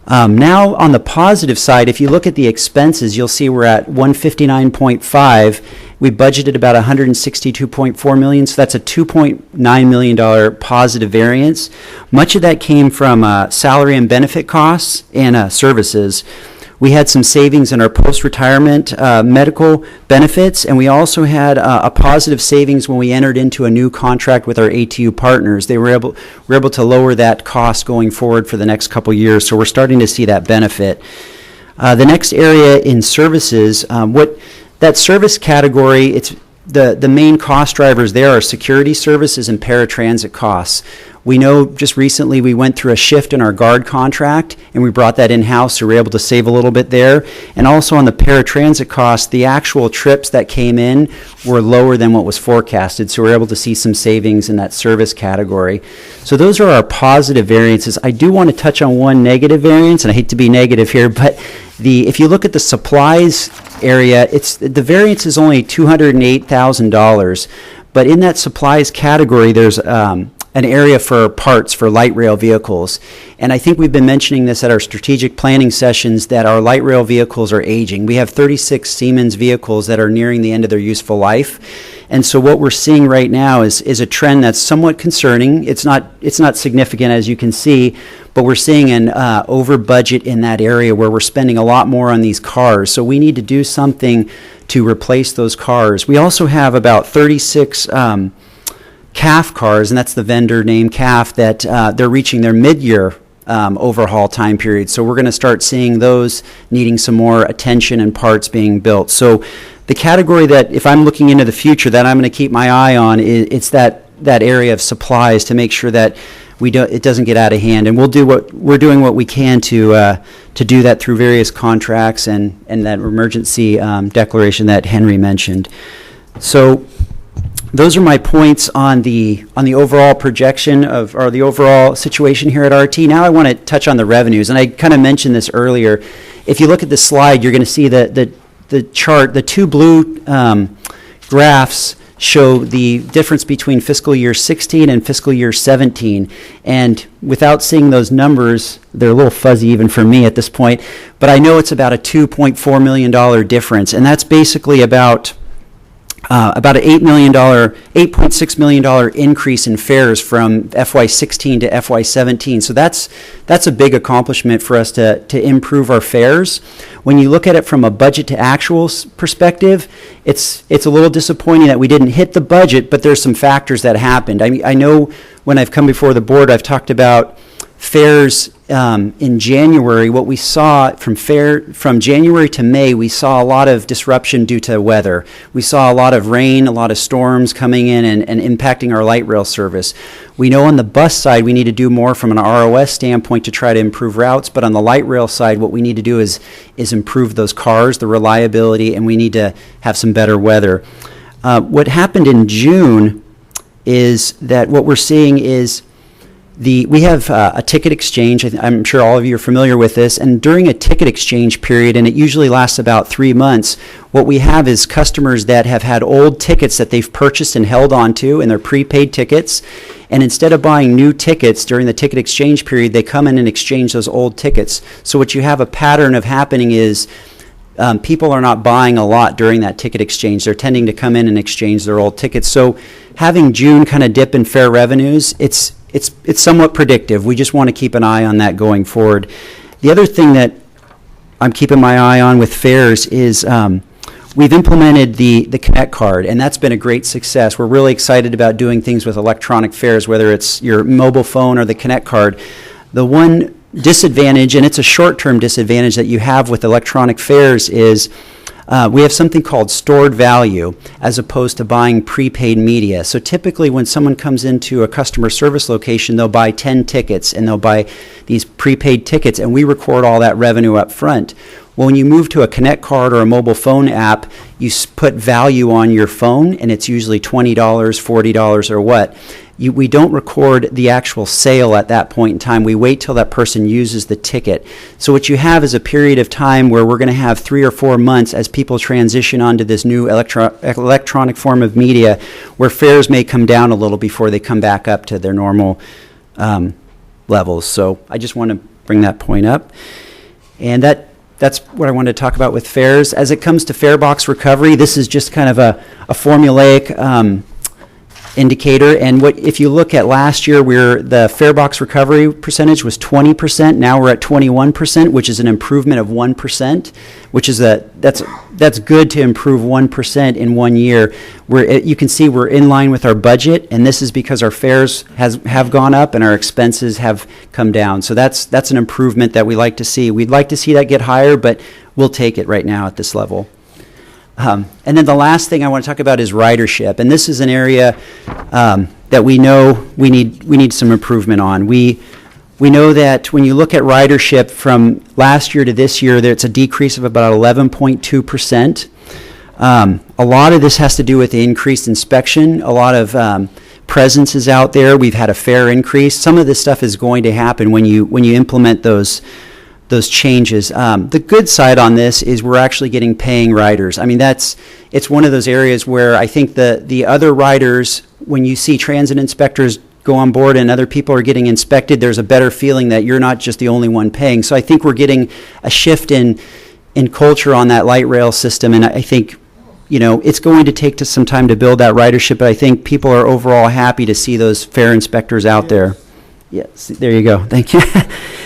Now on the positive side, if you look at the expenses, you'll see we're at 159.5. We budgeted about 162.4 million, so that's a $2.9 million positive variance. Much of that came from salary and benefit costs and services. We had some savings in our post-retirement medical benefits, and we also had a positive savings when we entered into a new contract with our ATU partners. They were able to lower that cost going forward for the next couple years, so we're starting to see that benefit. The next area in services, what that service category, it's the main cost drivers there are security services and paratransit costs. We know just recently we went through a shift in our guard contract and we brought that in-house, so we're able to save a little bit there. And also on the paratransit costs, the actual trips that came in were lower than what was forecasted, so we're able to see some savings in that service category. So those are our positive variances. I do want to touch on one negative variance, and I hate to be negative here, but if you look at the supplies area, the variance is only $208,000, but in that supplies category, there's an area for parts for light rail vehicles. And I think we've been mentioning this at our strategic planning sessions that our light rail vehicles are aging. We have 36 Siemens vehicles that are nearing the end of their useful life. And so what we're seeing right now is a trend that's somewhat concerning. It's not significant, as you can see, but we're seeing an over budget in that area where we're spending a lot more on these cars. So we need to do something to replace those cars. We also have about 36 CAF cars, and that's the vendor name CAF, that they're reaching their mid-year overhaul time period. So we're going to start seeing those needing some more attention and parts being built. So the category that, if I'm looking into the future, that I'm going to keep my eye on, it's that area of supplies to make sure that it doesn't get out of hand. And we're doing what we can to do that through various contracts and that emergency declaration that Henry mentioned. So those are my points on the overall projection or the overall situation here at RT. Now I want to touch on the revenues, and I kind of mentioned this earlier. If you look at the slide, you're going to see the chart. The two blue graphs show the difference between fiscal year 16 and fiscal year 17. And without seeing those numbers, they're a little fuzzy even for me at this point, but I know it's about a $2.4 million difference, and that's basically about an $8.6 million increase in fares from FY16 to FY17. So that's a big accomplishment for us to improve our fares. When you look at it from a budget to actuals perspective, it's a little disappointing that we didn't hit the budget, but there's some factors that happened. I know when I've come before the board, I've talked about fares in January, what we saw from January to May, we saw a lot of disruption due to weather. We saw a lot of rain, a lot of storms coming in and impacting our light rail service. We know on the bus side we need to do more from an ROS standpoint to try to improve routes, but on the light rail side what we need to do is improve those cars, the reliability, and we need to have some better weather. What happened in June is that what we're seeing is we have a ticket exchange. I'm sure all of you are familiar with this. And during a ticket exchange period, and it usually lasts about 3 months, what we have is customers that have had old tickets that they've purchased and held onto, and they're prepaid tickets. And instead of buying new tickets during the ticket exchange period, they come in and exchange those old tickets. So what you have a pattern of happening is people are not buying a lot during that ticket exchange. They're tending to come in and exchange their old tickets. So having June kind of dip in fare revenues, it's somewhat predictive. We just want to keep an eye on that going forward. The other thing that I'm keeping my eye on with fares is we've implemented the Connect card, and that's been a great success. We're really excited about doing things with electronic fares, whether it's your mobile phone or the Connect card. The one disadvantage, and it's a short-term disadvantage that you have with electronic fares, is we have something called stored value as opposed to buying prepaid media. So typically when someone comes into a customer service location, they'll buy 10 tickets and they'll buy these prepaid tickets, and we record all that revenue up front. Well, when you move to a Connect card or a mobile phone app, you put value on your phone, and it's usually $20, $40 or what. We don't record the actual sale at that point in time. We wait till that person uses the ticket. So what you have is a period of time where we're going to have 3 or 4 months as people transition onto this new electronic form of media, where fares may come down a little before they come back up to their normal levels. So I just want to bring that point up. And that's what I wanted to talk about with fares. As it comes to fare box recovery, this is just kind of a formulaic indicator. And if you look at last year, the fare box recovery percentage was 20%. Now we're at 21%, which is an improvement of 1%, which is that's good to improve 1% in 1 year. You can see we're in line with our budget, and this is because our fares have gone up and our expenses have come down. So that's an improvement that we like to see. We'd like to see that get higher, but we'll take it right now at this level. And then the last thing I want to talk about is ridership, and this is an area that we know we need some improvement on. We know that when you look at ridership from last year to this year, it's a decrease of about 11.2%. A lot of this has to do with the increased inspection. A lot of presence is out there. We've had a fare increase. Some of this stuff is going to happen when you implement those changes. The good side on this is we're actually getting paying riders. I mean, it's one of those areas where I think the other riders, when you see transit inspectors go on board and other people are getting inspected, there's a better feeling that you're not just the only one paying. So I think we're getting a shift in culture on that light rail system, and I think it's going to take some time to build that ridership, but I think people are overall happy to see those fare inspectors out there. Yes, there you go. Thank you.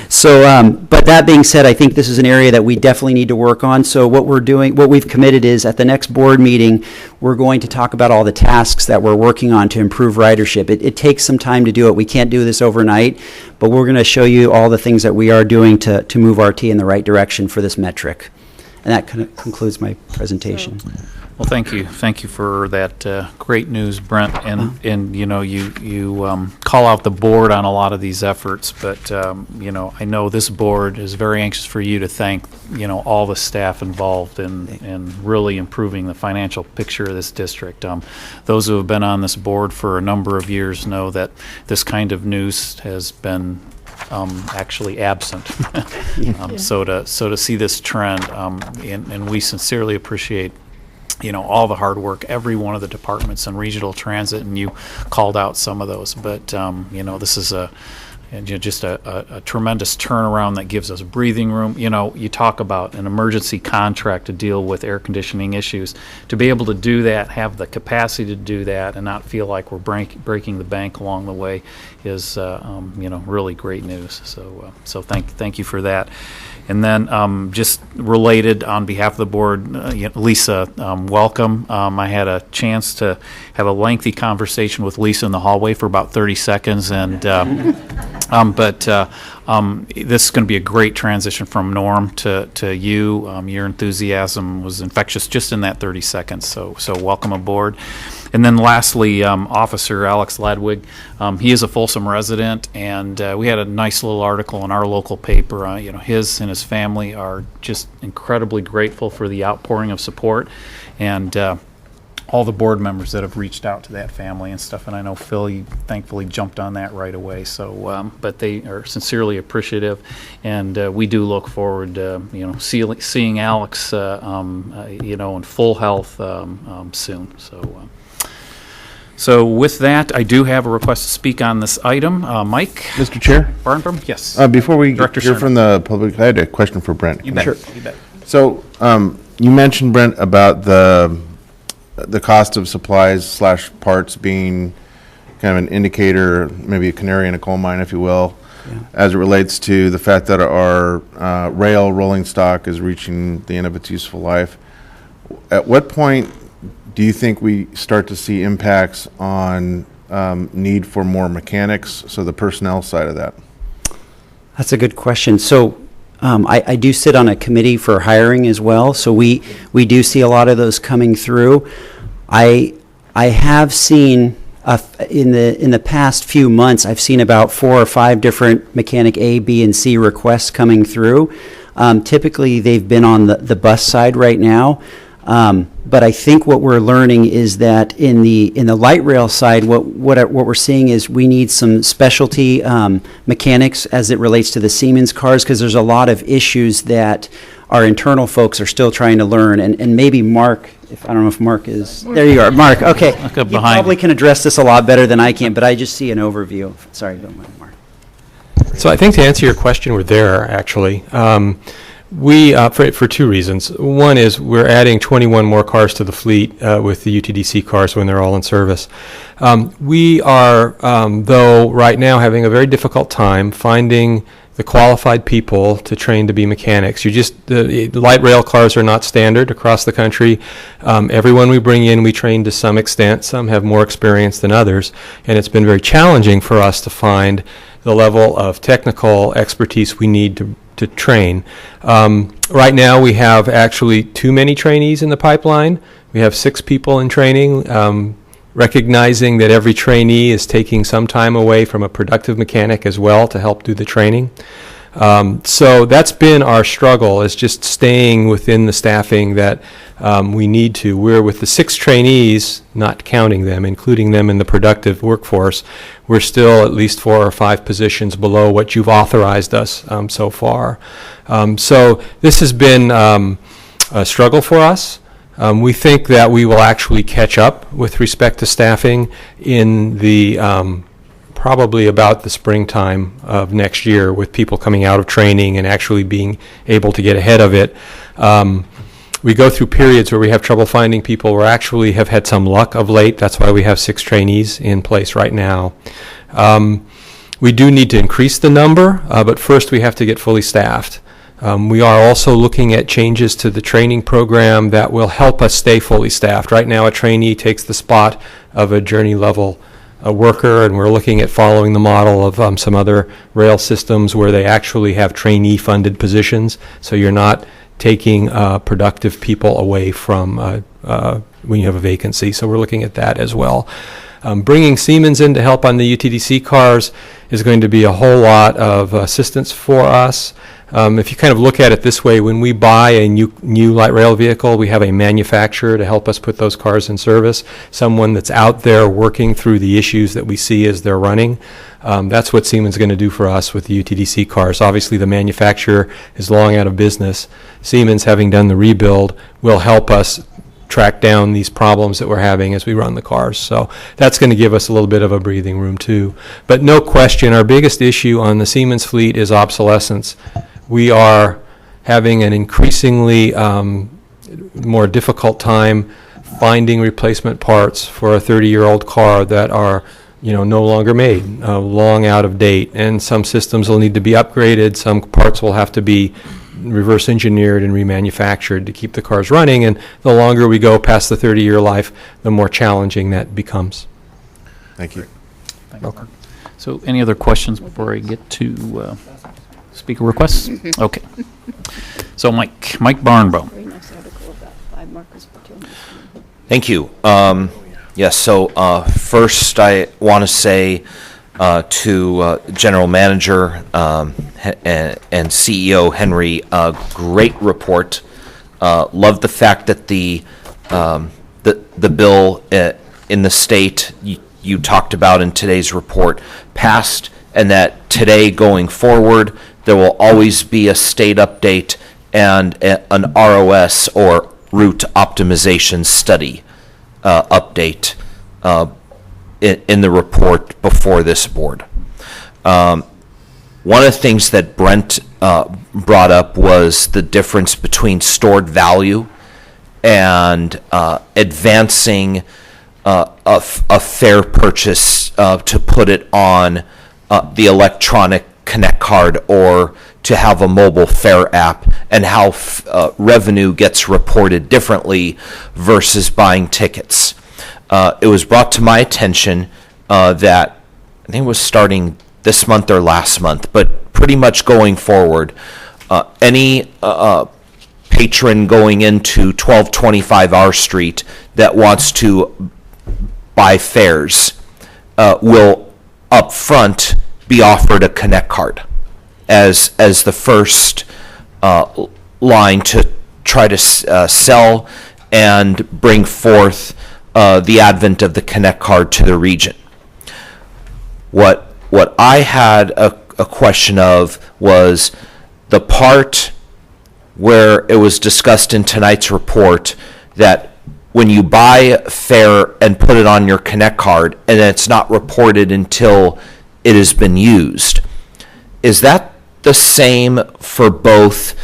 So, but that being said, I think this is an area that we definitely need to work on. So what we've committed is at the next board meeting, we're going to talk about all the tasks that we're working on to improve ridership. It takes some time to do it. We can't do this overnight, but we're going to show you all the things that we are doing to move RT in the right direction for this metric. And that concludes my presentation. Well, thank you. Thank you for that great news, Brent. And you call out the board on a lot of these efforts, but I know this board is very anxious for you to thank all the staff involved in really improving the financial picture of this district. Those who have been on this board for a number of years know that this kind of news has been actually absent. So to see this trend, and we sincerely appreciate all the hard work, every one of the departments in regional transit, and you called out some of those. But this is just a tremendous turnaround that gives us breathing room. You talk about an emergency contract to deal with air conditioning issues. To be able to do that, have the capacity to do that, and not feel like we're breaking the bank along the way is really great news. So thank you for that. And then just related on behalf of the board, Lisa, welcome. I had a chance to have a lengthy conversation with Lisa in the hallway for about 30 seconds, and This is going to be a great transition from Norm to you. Your enthusiasm was infectious just in that 30 seconds, so welcome aboard. And then lastly, Officer Alex Ladwig. He is a Folsom resident, and we had a nice little article in our local paper. His and his family are just incredibly grateful for the outpouring of support, and all the board members that have reached out to that family and stuff. And I know Phil, you thankfully jumped on that right away. So, but they are sincerely appreciative, and we do look forward to seeing Alex, in full health soon. So with that, I do have a request to speak on this item. Mike? Mr. Chair? Barnbrook? Yes. Before we Director hear Cernan. from the public, I had a question for Brent. You bet. Sure. You bet. So, you mentioned, Brent, about the cost of supplies / parts being kind of an indicator, maybe a canary in a coal mine, if you will, as it relates to the fact that our rail rolling stock is reaching the end of its useful life. At what point do you think we start to see impacts on need for more mechanics, so the personnel side of that? That's a good question. So I do sit on a committee for hiring as well, so we do see a lot of those coming through. I have seen in the past few months, I've seen about 4 or 5 different mechanic A, B, and C requests coming through. Typically, they've been on the bus side right now. But I think what we're learning is that in the light rail side, what we're seeing is we need some specialty mechanics as it relates to the Siemens cars, because there's a lot of issues that our internal folks are still trying to learn. And maybe Mark, I don't know if Mark is, there you are, Mark, okay. You probably can address this a lot better than I can, but I just see an overview. Sorry, go ahead, Mark. So I think to answer your question, we're there, actually. We, for 2 reasons. One is we're adding 21 more cars to the fleet with the UTDC cars when they're all in service. We are, though, right now having a very difficult time finding the qualified people to train to be mechanics. The light rail cars are not standard across the country. Everyone we bring in, we train to some extent. Some have more experience than others, and it's been very challenging for us to find the level of technical expertise we need to train. Right now we have actually too many trainees in the pipeline. We have 6 people in training, recognizing that every trainee is taking some time away from a productive mechanic as well to help do the training. So that's been our struggle, is just staying within the staffing that we need to. We're with the 6 trainees, not counting them, including them in the productive workforce, we're still at least 4 or 5 positions below what you've authorized us so far. So this has been a struggle for us. We think that we will actually catch up with respect to staffing in the probably about the springtime of next year, with people coming out of training and actually being able to get ahead of it. We go through periods where we have trouble finding people. We actually have had some luck of late. That's why we have 6 trainees in place right now. We do need to increase the number, but first we have to get fully staffed. We are also looking at changes to the training program that will help us stay fully staffed. Right now, a trainee takes the spot of a journey level worker, and we're looking at following the model of some other rail systems where they actually have trainee-funded positions, so you're not taking productive people away from when you have a vacancy. So we're looking at that as well. Bringing Siemens in to help on the UTDC cars is going to be a whole lot of assistance for us. If you kind of look at it this way, when we buy a new light rail vehicle, we have a manufacturer to help us put those cars in service, someone that's out there working through the issues that we see as they're running. That's what Siemens is going to do for us with the UTDC cars. Obviously, the manufacturer is long out of business. Siemens, having done the rebuild, will help us track down these problems that we're having as we run the cars. So that's going to give us a little bit of a breathing room too. But no question, our biggest issue on the Siemens fleet is obsolescence. We are having an increasingly more difficult time finding replacement parts for a 30-year-old car that are no longer made, long out of date. And some systems will need to be upgraded. Some parts will have to be reverse engineered and remanufactured to keep the cars running, and the longer we go past the 30-year life, the more challenging that becomes. Thank you. Thank you. So any other questions before I get to speaker requests? Okay. So Mike Barnbow. Thank you. Yes, so first I want to say to General Manager and CEO Henry, great report. Love the fact that the bill in the state you talked about in today's report passed, and that today going forward there will always be a state update and an ROS or route optimization study update in the report before this board. One of the things that Brent brought up was the difference between stored value and advancing a fair purchase to put it on the electronic Connect card or to have a mobile fare app, and how revenue gets reported differently versus buying tickets. It was brought to my attention that I think it was starting this month or last month, but pretty much going forward, any patron going into 1225 R Street that wants to buy fares will up front be offered a Connect card as the first line to try to sell and bring forth the advent of the Connect card to the region. What I had a question of was the part where it was discussed in tonight's report that when you buy fare and put it on your Connect card and it's not reported until it has been used. Is that the same for both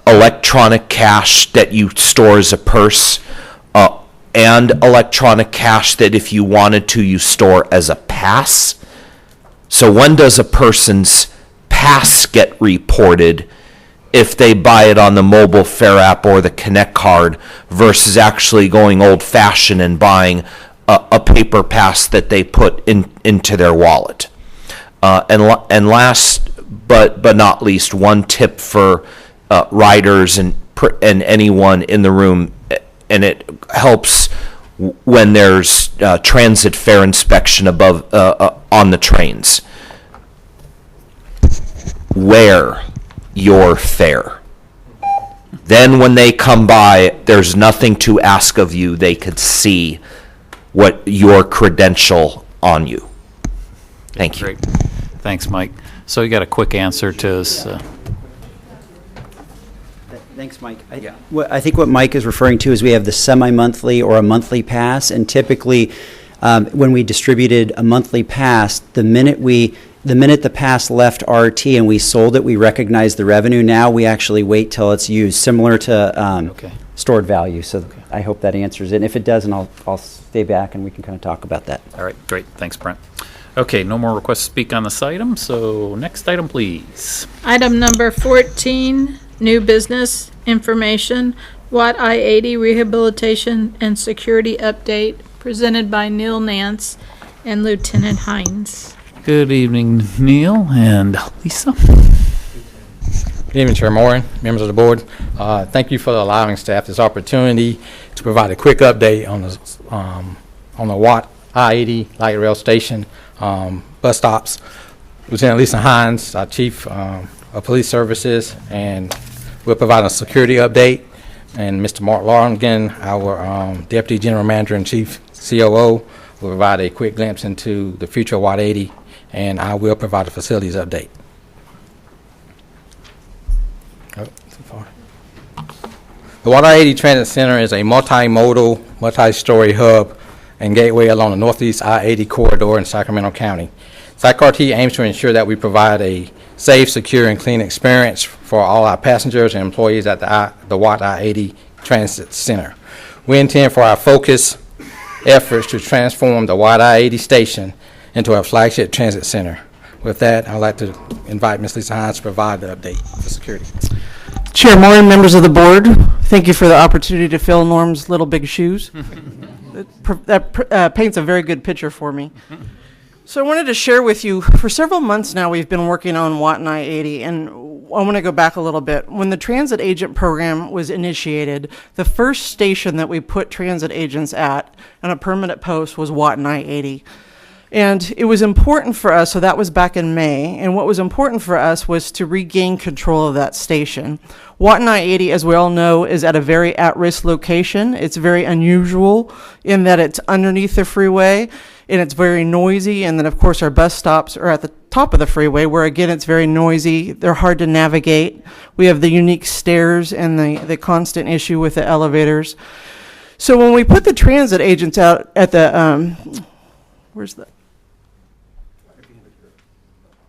electronic cash that you store as a purse and electronic cash that if you wanted to, you store as a pass? So when does a person's pass get reported if they buy it on the mobile fare app or the Connect card versus actually going old-fashioned and buying a paper pass that they put into their wallet? And last but not least, one tip for riders and anyone in the room, and it helps when there's transit fare inspection above on the trains. Wear your fare. Then when they come by, there's nothing to ask of you. They could see what your credential on you. Thank you. Great. Thanks, Mike. So you got a quick answer to us. Thanks, Mike. I think what Mike is referring to is we have the semi-monthly or a monthly pass, and typically when we distributed a monthly pass, the minute the pass left RT and we sold it, we recognize the revenue. Now we actually wait till it's used, similar to stored value. So I hope that answers it. And if it doesn't, I'll stay back and we can kind of talk about that. All right, great. Thanks, Brent. Okay, no more requests to speak on this item, so next item, please. Item number 14, new business information, Watt I-80 rehabilitation and security update, presented by Neil Nance and Lieutenant Hines. Good evening, Neil and Lisa. Good evening, Chair Moran, members of the board. Thank you for allowing staff this opportunity to provide a quick update on the Watt I-80 light rail station bus stops. Lieutenant Lisa Hines, our Chief of Police Services, and we'll provide a security update. And Mr. Mark Longan, our Deputy General Manager and Chief COO, will provide a quick glimpse into the future of Watt 80, and I will provide a facilities update. The Watt 80 Transit Center is a multimodal, multi-story hub and gateway along the Northeast I-80 corridor in Sacramento County. SACRT aims to ensure that we provide a safe, secure, and clean experience for all our passengers and employees at the Watt I-80 Transit Center. We intend for our focus efforts to transform the Watt I-80 station into a flagship transit center. With that, I'd like to invite Ms. Lisa Hines to provide the update for security. Chair Moran, members of the board, thank you for the opportunity to fill Norm's little big shoes. That paints a very good picture for me. So I wanted to share with you, for several months now, we've been working on Watt and I-80, and I want to go back a little bit. When the transit agent program was initiated, the first station that we put transit agents at on a permanent post was Watt and I-80. And it was important for us, so that was back in May, and what was important for us was to regain control of that station. Watt and I-80, as we all know, is at a very at-risk location. It's very unusual in that it's underneath the freeway, and it's very noisy, and then of course our bus stops are at the top of the freeway, where again it's very noisy, they're hard to navigate. We have the unique stairs and the constant issue with the elevators. So when we put the transit agents out at the,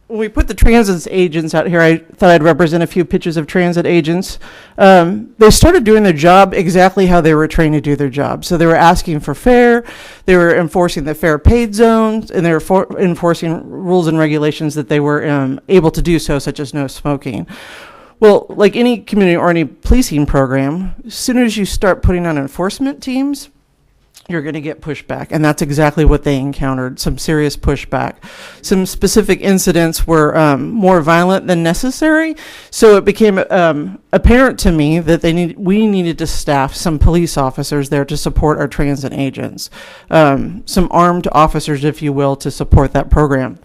when we put the transit agents out here, I thought I'd represent a few pictures of transit agents. They started doing their job exactly how they were trained to do their job. So they were asking for fare, they were enforcing the fare paid zones, and they were enforcing rules and regulations that they were able to do so, such as no smoking. Well, like any community or any policing program, as soon as you start putting on enforcement teams, you're going to get pushback, and that's exactly what they encountered, some serious pushback. Some specific incidents were more violent than necessary, so it became apparent to me that we needed to staff some police officers there to support our transit agents, some armed officers, if you will, to support that program.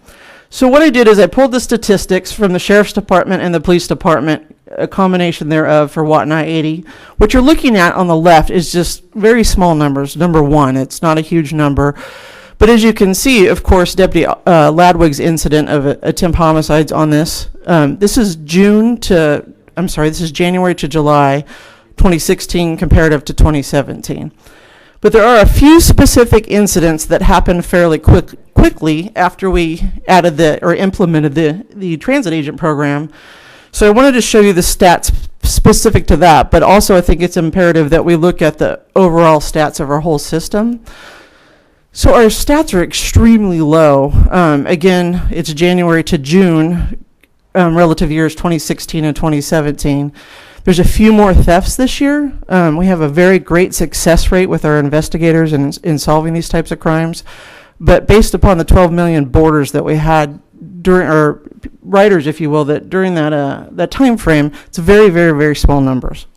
So what I did is I pulled the statistics from the Sheriff's Department and the Police Department, a combination thereof for Watt and I-80. What you're looking at on the left is just very small numbers. Number one, it's not a huge number. But as you can see, of course, Deputy Ladwig's incident of attempt homicides on this, this is January to July 2016 comparative to 2017. But there are a few specific incidents that happened fairly quickly after we added implemented the transit agent program. So I wanted to show you the stats specific to that, but also I think it's imperative that we look at the overall stats of our whole system. So our stats are extremely low. Again, it's January to June, relative years 2016 and 2017. There's a few more thefts this year. We have a very great success rate with our investigators in solving these types of crimes. But based upon the 12 million boarders that we had during, or riders, if you will, that during that time frame, it's very, very, very small numbers.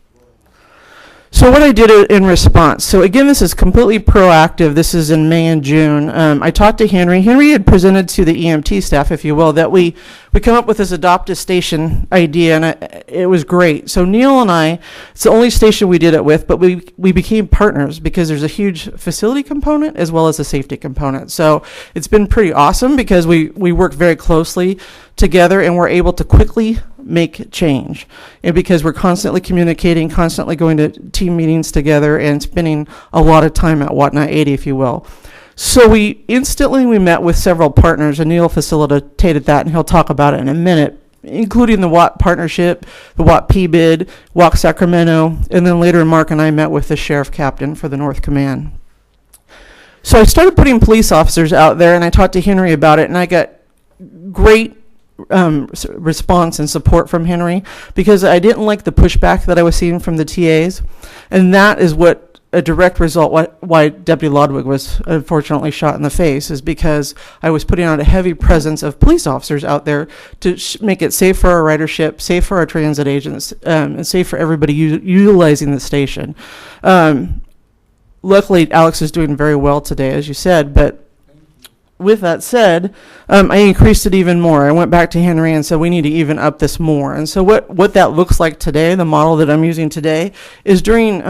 So what I did in response, so again, this is completely proactive. This is in May and June. I talked to Henry. Henry had presented to the EMT staff, if you will, that we come up with this adopt a station idea, and it was great. So Neil and I, it's the only station we did it with, but we became partners because there's a huge facility component as well as a safety component. So it's been pretty awesome because we work very closely together and we're able to quickly make change. And because we're constantly communicating, constantly going to team meetings together and spending a lot of time at Watt and I-80, if you will. So we met with several partners, and Neil facilitated that, and he'll talk about it in a minute, including the Watt Partnership, the Watt PBID, Watt Sacramento, and then later Mark and I met with the Sheriff Captain for the North Command. So I started putting police officers out there, and I talked to Henry about it, and I got great response and support from Henry because I didn't like the pushback that I was seeing from the TAs, and that is what a direct result why Deputy Ladwig was unfortunately shot in the face, is because I was putting on a heavy presence of police officers out there to make it safe for our ridership, safe for our transit agents, and safe for everybody utilizing the station. Luckily, Alex is doing very well today, as you said, but with that said, I increased it even more. I went back to Henry and said we need to even up this more. And so what that looks like today, the model that I'm using today, is during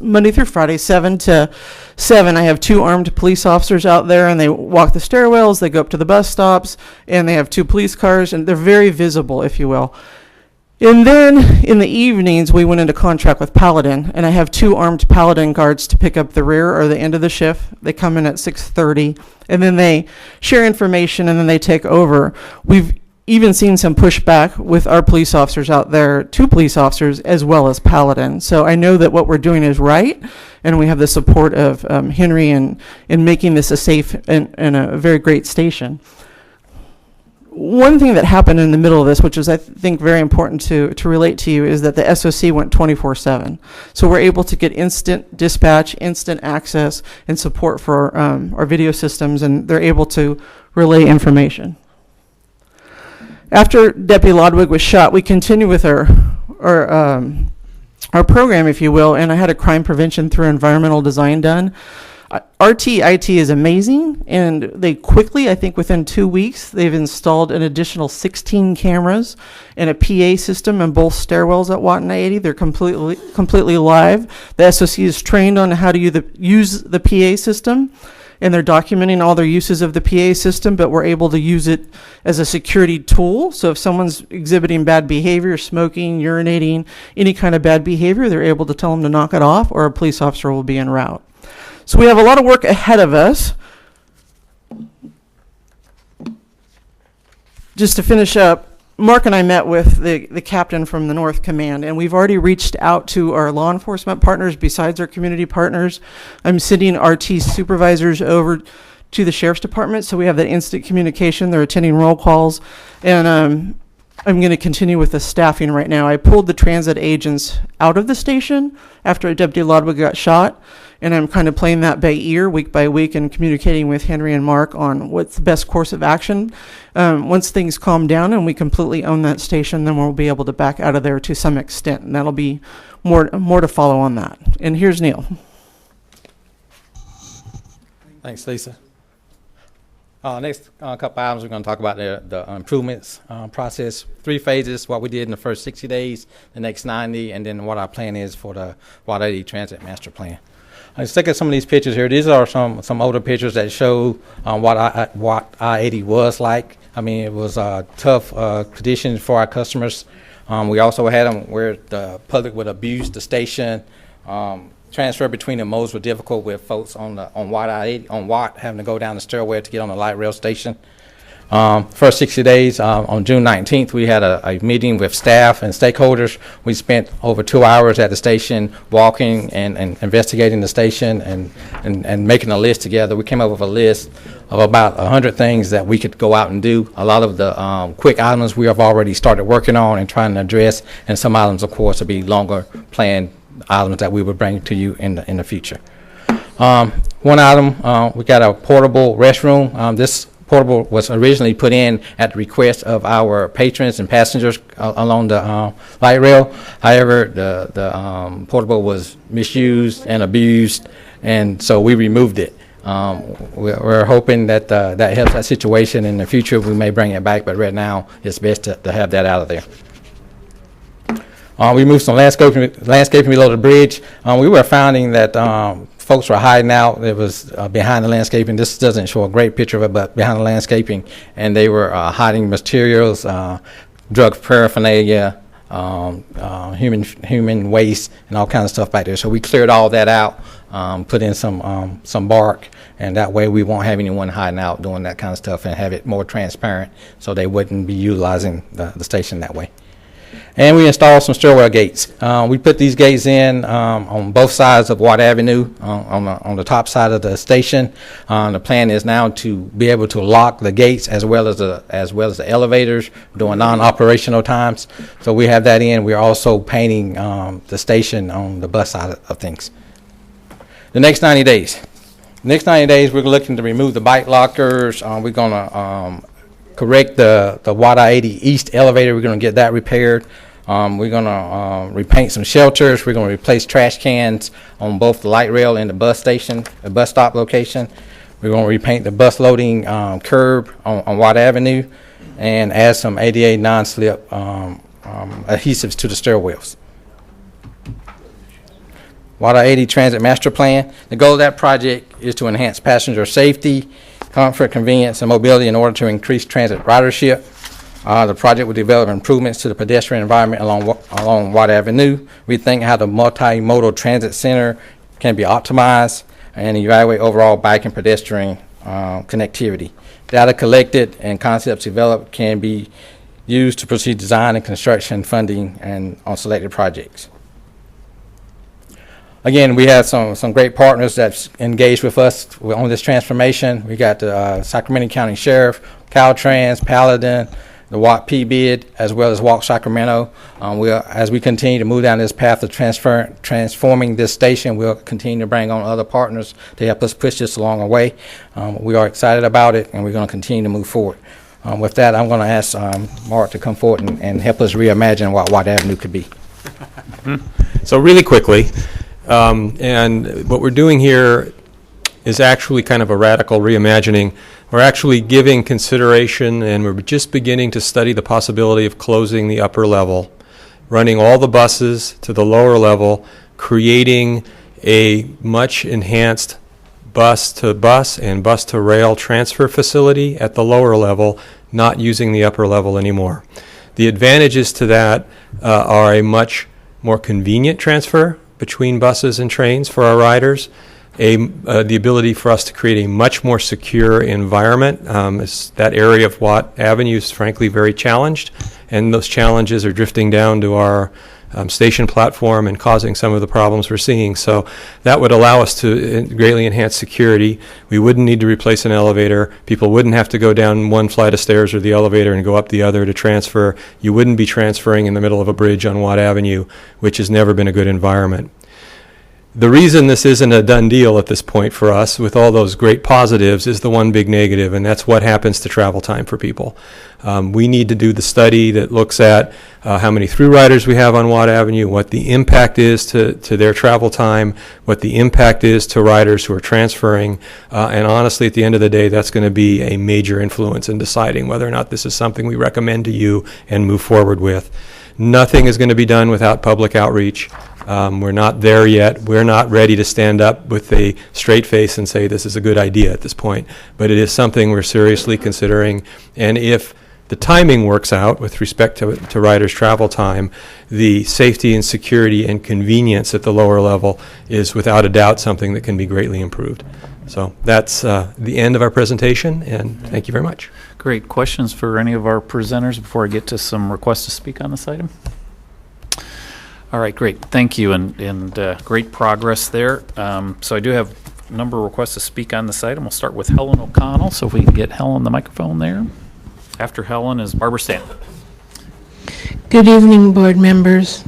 Monday through Friday, 7 to 7, I have 2 armed police officers out there, and they walk the stairwells, they go up to the bus stops, and they have 2 police cars, and they're very visible, if you will. And then in the evenings, we went into contract with Paladin, and I have 2 armed Paladin guards to pick up the rear or the end of the shift. They come in at 6:30, and then they share information, and then they take over. We've even seen some pushback with our police officers out there, 2 police officers, as well as Paladin. So I know that what we're doing is right, and we have the support of Henry in making this a safe and a very great station. One thing that happened in the middle of this, which is I think very important to relate to you, is that the SOC went 24/7. So we're able to get instant dispatch, instant access, and support for our video systems, and they're able to relay information. After Deputy Ladwig was shot, we continued with our program, if you will, and I had a crime prevention through environmental design done. RTIT is amazing, and they quickly, I think within 2 weeks, they've installed an additional 16 cameras and a PA system in both stairwells at Watt and I-80. They're completely live. The SOC is trained on how to use the PA system, and they're documenting all their uses of the PA system, but we're able to use it as a security tool. So if someone's exhibiting bad behavior, smoking, urinating, any kind of bad behavior, they're able to tell them to knock it off, or a police officer will be en route. So we have a lot of work ahead of us. Just to finish up, Mark and I met with the captain from the North Command, and we've already reached out to our law enforcement partners besides our community partners. I'm sending Artis supervisors over to the sheriff's department, so we have that instant communication. They're attending roll calls, and I'm going to continue with the staffing right now. I pulled the transit agents out of the station after Deputy Ladwig got shot, and I'm kind of playing that by ear week by week and communicating with Henry and Mark on what's the best course of action. Once things calm down and we completely own that station, then we'll be able to back out of there to some extent, and that'll be more to follow on that. And here's Neil. Thanks, Lisa. Next couple items, we're going to talk about the improvements process. 3 phases, what we did in the first 60 days, the next 90, and then what our plan is for the Watt 80 Transit Master Plan. Let's look at some of these pictures here. These are some older pictures that show what I-80 was like. I mean, it was tough conditions for our customers. We also had them where the public would abuse the station. Transfer between the modes were difficult with folks on Watt I-80, on Watt having to go down the stairway to get on the light rail station. First 60 days, on June 19th, we had a meeting with staff and stakeholders. We spent over 2 hours at the station walking and investigating the station and making a list together. We came up with a list of about 100 things that we could go out and do. A lot of the quick items we have already started working on and trying to address, and some items, of course, will be longer planned items that we would bring to you in the future. One item, we got a portable restroom. This portable was originally put in at the request of our patrons and passengers along the light rail. However, the portable was misused and abused, and so we removed it. We're hoping that that helps that situation. In the future, we may bring it back, but right now it's best to have that out of there. We moved some landscaping below the bridge. We were finding that folks were hiding out. It was behind the landscaping. This doesn't show a great picture of it, but behind the landscaping, and they were hiding materials, drug paraphernalia, human waste, and all kinds of stuff back there. So we cleared all that out, put in some bark, and that way we won't have anyone hiding out doing that kind of stuff, and have it more transparent so they wouldn't be utilizing the station that way. And we installed some stairwell gates. We put these gates in on both sides of Watt Avenue, on the top side of the station. The plan is now to be able to lock the gates as well as the elevators during non-operational times. So we have that in. We're also painting the station on the bus side of things. The next 90 days. We're looking to remove the bike lockers. We're going to correct the Watt I-80 East elevator. We're going to get that repaired. We're going to repaint some shelters. We're going to replace trash cans on both the light rail and the bus station, the bus stop location. We're going to repaint the bus loading curb on Watt Avenue and add some ADA non-slip adhesives to the stairwells. Watt I-80 Transit Master Plan. The goal of that project is to enhance passenger safety, comfort, convenience, and mobility in order to increase transit ridership. The project will develop improvements to the pedestrian environment along Watt Avenue, rethink how the multimodal transit center can be optimized, and evaluate overall bike and pedestrian connectivity. Data collected and concepts developed can be used to proceed design and construction funding and on selected projects. Again, we have some great partners that's engaged with us on this transformation. We got the Sacramento County Sheriff, Caltrans, Paladin, the Walk P bid, as well as Walk Sacramento. As we continue to move down this path of transforming this station, we'll continue to bring on other partners to help us push this along the way. We are excited about it, and we're going to continue to move forward. With that, I'm going to ask Mark to come forward and help us reimagine what Watt Avenue could be. So really quickly, and what we're doing here is actually kind of a radical reimagining. We're actually giving consideration, and we're just beginning to study the possibility of closing the upper level, running all the buses to the lower level, creating a much enhanced bus-to-bus and bus-to-rail transfer facility at the lower level, not using the upper level anymore. The advantages to that are a much more convenient transfer between buses and trains for our riders, the ability for us to create a much more secure environment. That area of Watt Avenue is frankly very challenged, and those challenges are drifting down to our station platform and causing some of the problems we're seeing. So that would allow us to greatly enhance security. We wouldn't need to replace an elevator. People wouldn't have to go down one flight of stairs or the elevator and go up the other to transfer. You wouldn't be transferring in the middle of a bridge on Watt Avenue, which has never been a good environment. The reason this isn't a done deal at this point for us, with all those great positives, is the one big negative, and that's what happens to travel time for people. We need to do the study that looks at how many through riders we have on Watt Avenue, what the impact is to their travel time, what the impact is to riders who are transferring, and honestly, at the end of the day, that's going to be a major influence in deciding whether or not this is something we recommend to you and move forward with. Nothing is going to be done without public outreach. We're not there yet. We're not ready to stand up with a straight face and say this is a good idea at this point, but it is something we're seriously considering. And if the timing works out with respect to riders' travel time, the safety and security and convenience at the lower level is without a doubt something that can be greatly improved. So that's the end of our presentation, and thank you very much. Great. Questions for any of our presenters before I get to some requests to speak on this item? All right, great. Thank you, and great progress there. So I do have a number of requests to speak on this item. We'll start with Helen O'Connell, so if we can get Helen the microphone there. After Helen is Barbara Stanton. Good evening, board members.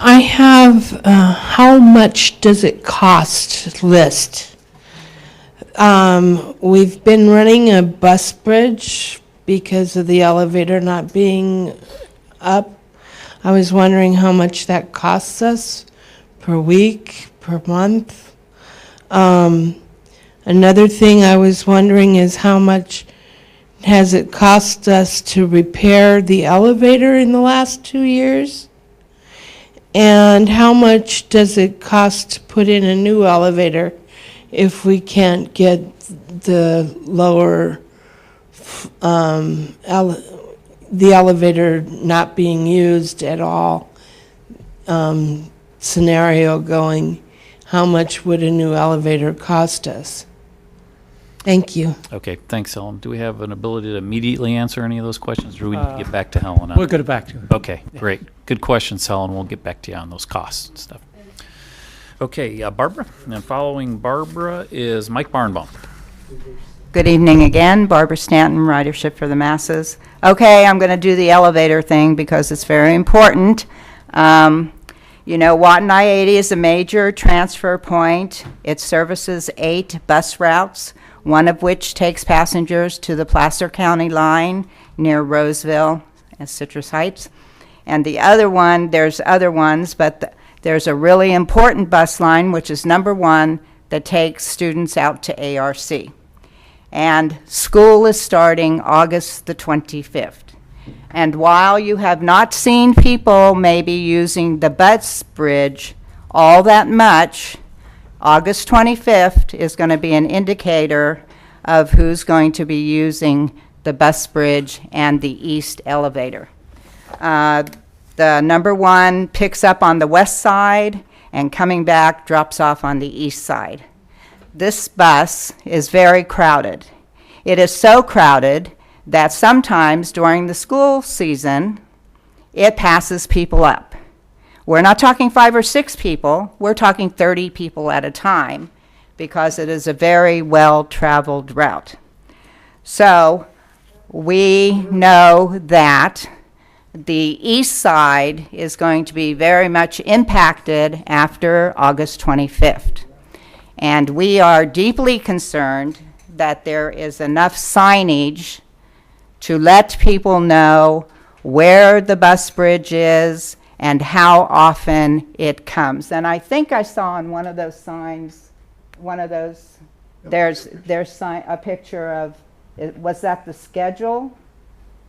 I have how much does it cost list. We've been running a bus bridge because of the elevator not being up. I was wondering how much that costs us per week, per month. Another thing I was wondering is how much has it cost us to repair the elevator in the last 2 years? And how much does it cost to put in a new elevator if we can't get the lower, the elevator not being used at all scenario going? How much would a new elevator cost us? Thank you. Okay, thanks, Helen. Do we have an ability to immediately answer any of those questions, or do we need to get back to Helen? We'll get back to her. Okay, great. Good questions, Helen. We'll get back to you on those costs and stuff. Okay, Barbara. And then following Barbara is Mike Barnbaum. Good evening again. Barbara Stanton, Ridership for the Masses. Okay, I'm going to do the elevator thing because it's very important. You know, Watt and I-80 is a major transfer point. It services 8 bus routes, one of which takes passengers to the Placer County line near Roseville and Citrus Heights. And the other one, there's other ones, but there's a really important bus line, which is number 1, that takes students out to ARC. And school is starting August the 25th. And while you have not seen people maybe using the bus bridge all that much, August 25th is going to be an indicator of who's going to be using the bus bridge and the east elevator. The number 1 picks up on the west side and coming back drops off on the east side. This bus is very crowded. It is so crowded that sometimes during the school season, it passes people up. We're not talking 5 or 6 people, we're talking 30 people at a time because it is a very well-traveled route. So we know that the east side is going to be very much impacted after August 25th. And we are deeply concerned that there is enough signage to let people know where the bus bridge is and how often it comes. And I think I saw on one of those signs, there's a picture of, was that the schedule?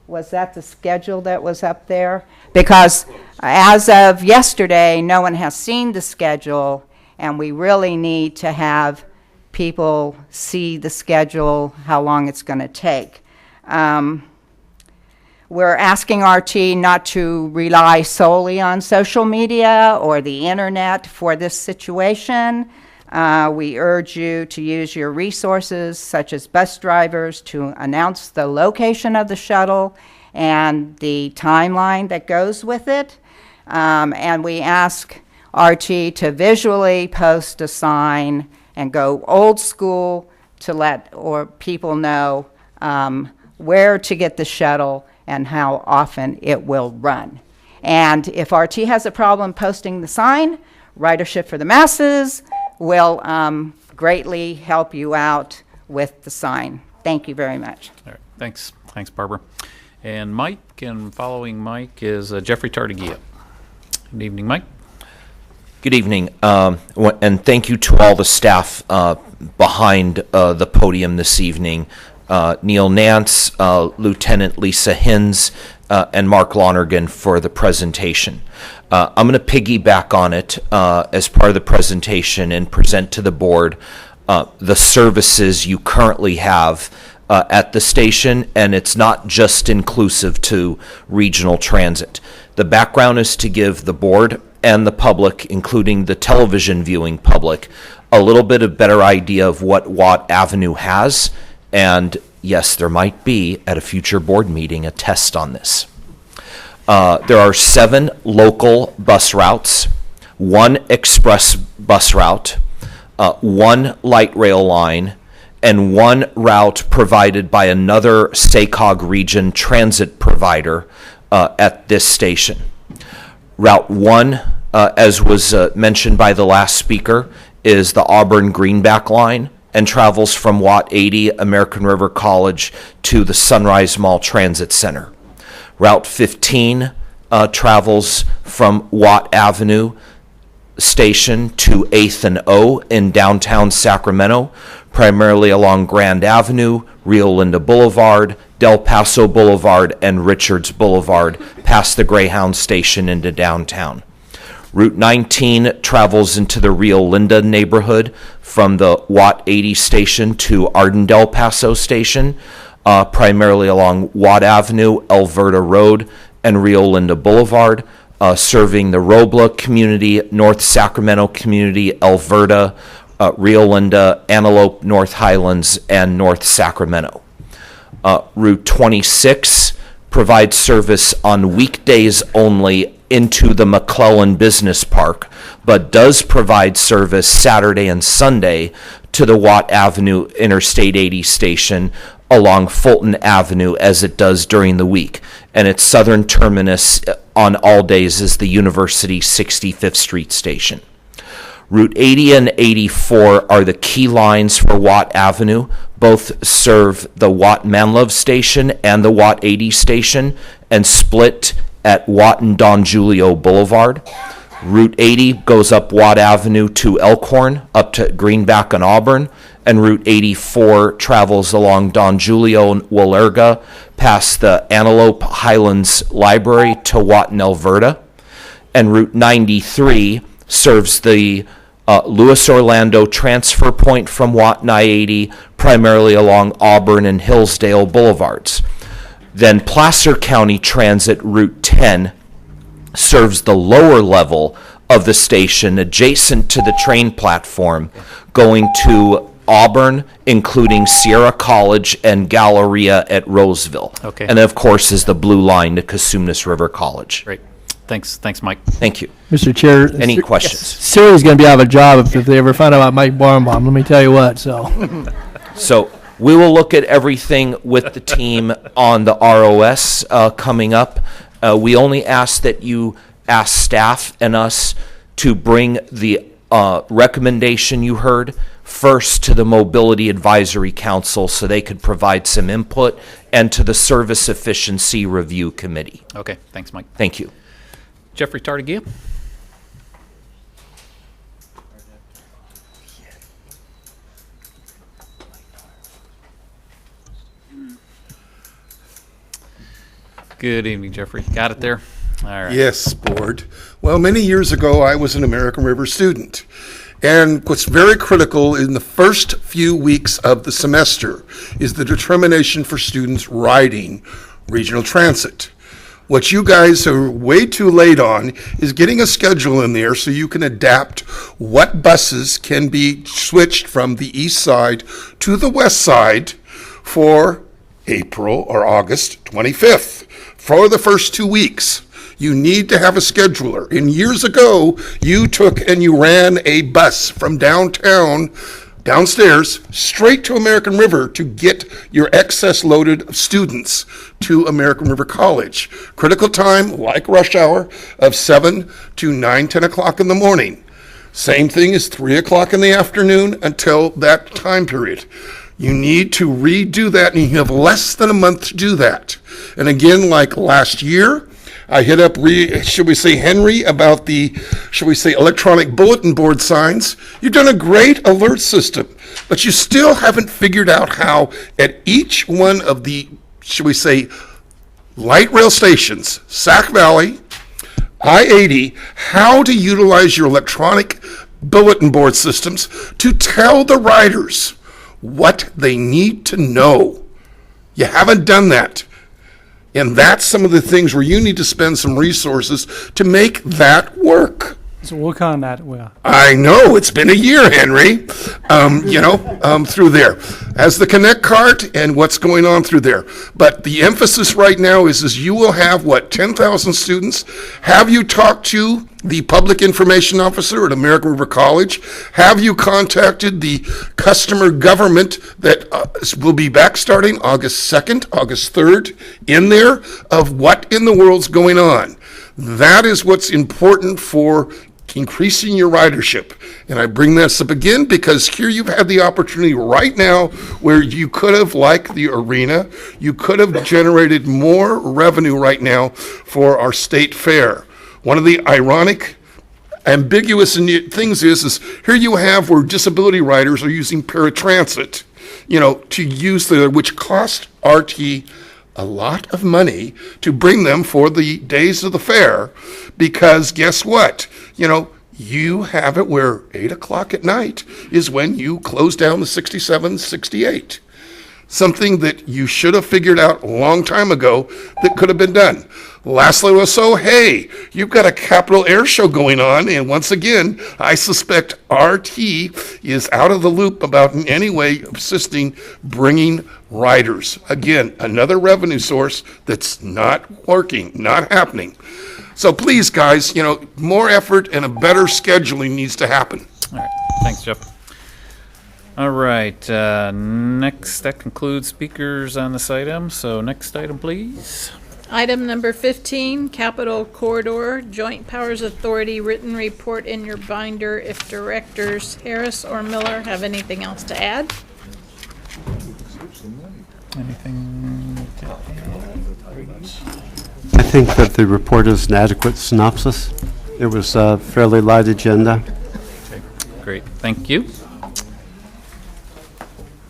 Was that the schedule that was up there? Because as of yesterday, no one has seen the schedule, and we really need to have people see the schedule, how long it's going to take. We're asking RT not to rely solely on social media or the internet for this situation. We urge you to use your resources, such as bus drivers, to announce the location of the shuttle and the timeline that goes with it. And we ask RT to visually post a sign and go old school to let people know where to get the shuttle and how often it will run. And if RT has a problem posting the sign, Ridership for the Masses will greatly help you out with the sign. Thank you very much. All right, thanks. Thanks, Barbara. And Mike, and following Mike is Jeffrey Tardigia. Good evening, Mike. Good evening, and thank you to all the staff behind the podium this evening. Neil Nance, Lieutenant Lisa Hins, and Mark Lonergan for the presentation. I'm going to piggyback on it as part of the presentation and present to the board the services you currently have at the station, and it's not just inclusive to regional transit. The background is to give the board and the public, including the television viewing public, a little bit of better idea of what Watt Avenue has. And yes, there might be, at a future board meeting, a test on this. There are 7 local bus routes, 1 express bus route, 1 light rail line, and 1 route provided by another SACOG region transit provider at this station. Route 1, as was mentioned by the last speaker, is the Auburn-Greenback line and travels from Watt 80 American River College to the Sunrise Mall Transit Center. Route 15 travels from Watt Avenue Station to 8th and O in downtown Sacramento, primarily along Grand Avenue, Rio Linda Boulevard, Del Paso Boulevard, and Richards Boulevard, past the Greyhound station into downtown. Route 19 travels into the Rio Linda neighborhood from the Watt 80 station to Arden Del Paso station, primarily along Watt Avenue, Alverta Road, and Rio Linda Boulevard, serving the Robla community, North Sacramento community, Alverta, Rio Linda, Antelope, North Highlands, and North Sacramento. Route 26 provides service on weekdays only into the McClellan Business Park, but does provide service Saturday and Sunday to the Watt Avenue Interstate 80 station along Fulton Avenue as it does during the week. And its southern terminus on all days is the University 65th Street station. Route 80 and 84 are the key lines for Watt Avenue. Both serve the Watt Manlove station and the Watt 80 station and split at Watt and Don Julio Boulevard. Route 80 goes up Watt Avenue to Elkhorn, up to Greenback and Auburn, and Route 84 travels along Don Julio and Willerga, past the Antelope Highlands Library to Watt and Alverta. And Route 93 serves the Lewis Orlando transfer point from Watt and I-80, primarily along Auburn and Hillsdale Boulevards. Then Placer County Transit Route 10 serves the lower level of the station adjacent to the train platform going to Auburn, including Sierra College and Galleria at Roseville. Okay. And of course is the blue line to Cosumnes River College. Great. Thanks, Mike. Thank you. Mr. Chair. Any questions? Siri's going to be out of a job if they ever find out about Mike Barnbaum, let me tell you what, so. So We will look at everything with the team on the ROS coming up. We only ask that you ask staff and us to bring the recommendation you heard first to the Mobility Advisory Council so they could provide some input, and to the Service Efficiency Review Committee. Okay, thanks, Mike. Thank you. Jeffrey Tardigia? Good evening, Jeffrey. Got it there? All right. Yes, Board. Well, many years ago, I was an American River student. And what's very critical in the first few weeks of the semester is the determination for students riding regional transit. What you guys are way too late on is getting a schedule in there so you can adapt what buses can be switched from the east side to the west side for April or August 25th for the first 2 weeks. You need to have a scheduler. And years ago, you took and you ran a bus from downtown, downstairs, straight to American River to get your excess loaded students to American River College. Critical time, like rush hour, of 7 to 9, 10 o'clock in the morning. Same thing as 3 o'clock in the afternoon until that time period. You need to redo that, and you have less than a month to do that. And again, like last year, I hit up, Henry, about the, electronic bulletin board signs. You've done a great alert system, but you still haven't figured out how at each one of the, light rail stations, Sac Valley, I-80, how to utilize your electronic bulletin board systems to tell the riders what they need to know. You haven't done that. And that's some of the things where you need to spend some resources to make that work. So work on that, Will. I know, it's been a year, Henry, through there. As the Connect cart and what's going on through there. But the emphasis right now is you will have, 10,000 students? Have you talked to the public information officer at American River College? Have you contacted the customer government that will be back starting August 2nd, August 3rd, in there, of what in the world's going on? That is what's important for increasing your ridership. And I bring this up again because here you've had the opportunity right now where you could have, like the arena, you could have generated more revenue right now for our state fair. One of the ironic, ambiguous things is here you have where disability riders are using paratransit, to use which cost RT a lot of money to bring them for the days of the fair, because guess what? You have it where 8 o'clock at night is when you close down the 67, 68. Something that you should have figured out a long time ago that could have been done. Lastly, hey, you've got a Capital Air Show going on, and once again, I suspect RT is out of the loop about in any way assisting bringing riders. Again, another revenue source that's not working, not happening. So please, guys, more effort and a better scheduling needs to happen. All right, thanks, Jeff. All right, next, that concludes speakers on this item. So next item, please. Item number 15, Capital Corridor, Joint Powers Authority, written report in your binder if directors Harris or Miller have anything else to add. Anything to add? I think that the report is an adequate synopsis. It was a fairly light agenda. Okay, great, thank you.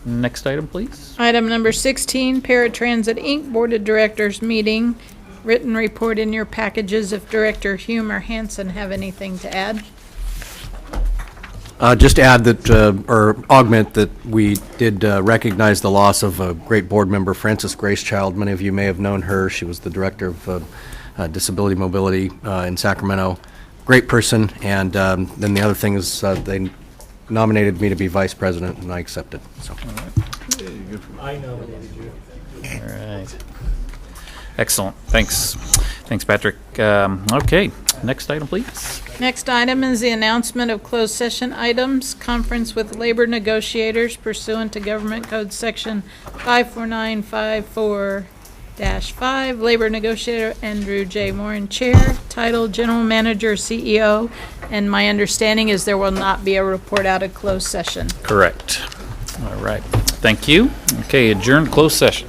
Next item, please. Item number 16, Paratransit Inc. Board of Directors meeting, written report in your packages if Director Hume or Hanson have anything to add. Just add that, or augment that we did recognize the loss of a great board member, Frances Gracechild. Many of you may have known her. She was the director of disability mobility in Sacramento. Great person. And then the other thing is they nominated me to be vice president, and I accepted. So. All right. I nominated you. All right. Excellent. Thanks, Patrick. Okay. Next item, please. Next item is the announcement of closed session items. Conference with labor negotiators pursuant to Government Code Section 54954-5. Labor negotiator Andrew J. Moran, Chair. Title General Manager, CEO. And my understanding is there will not be a report out of closed session. Correct. All right. Thank you. Okay, adjourned closed session.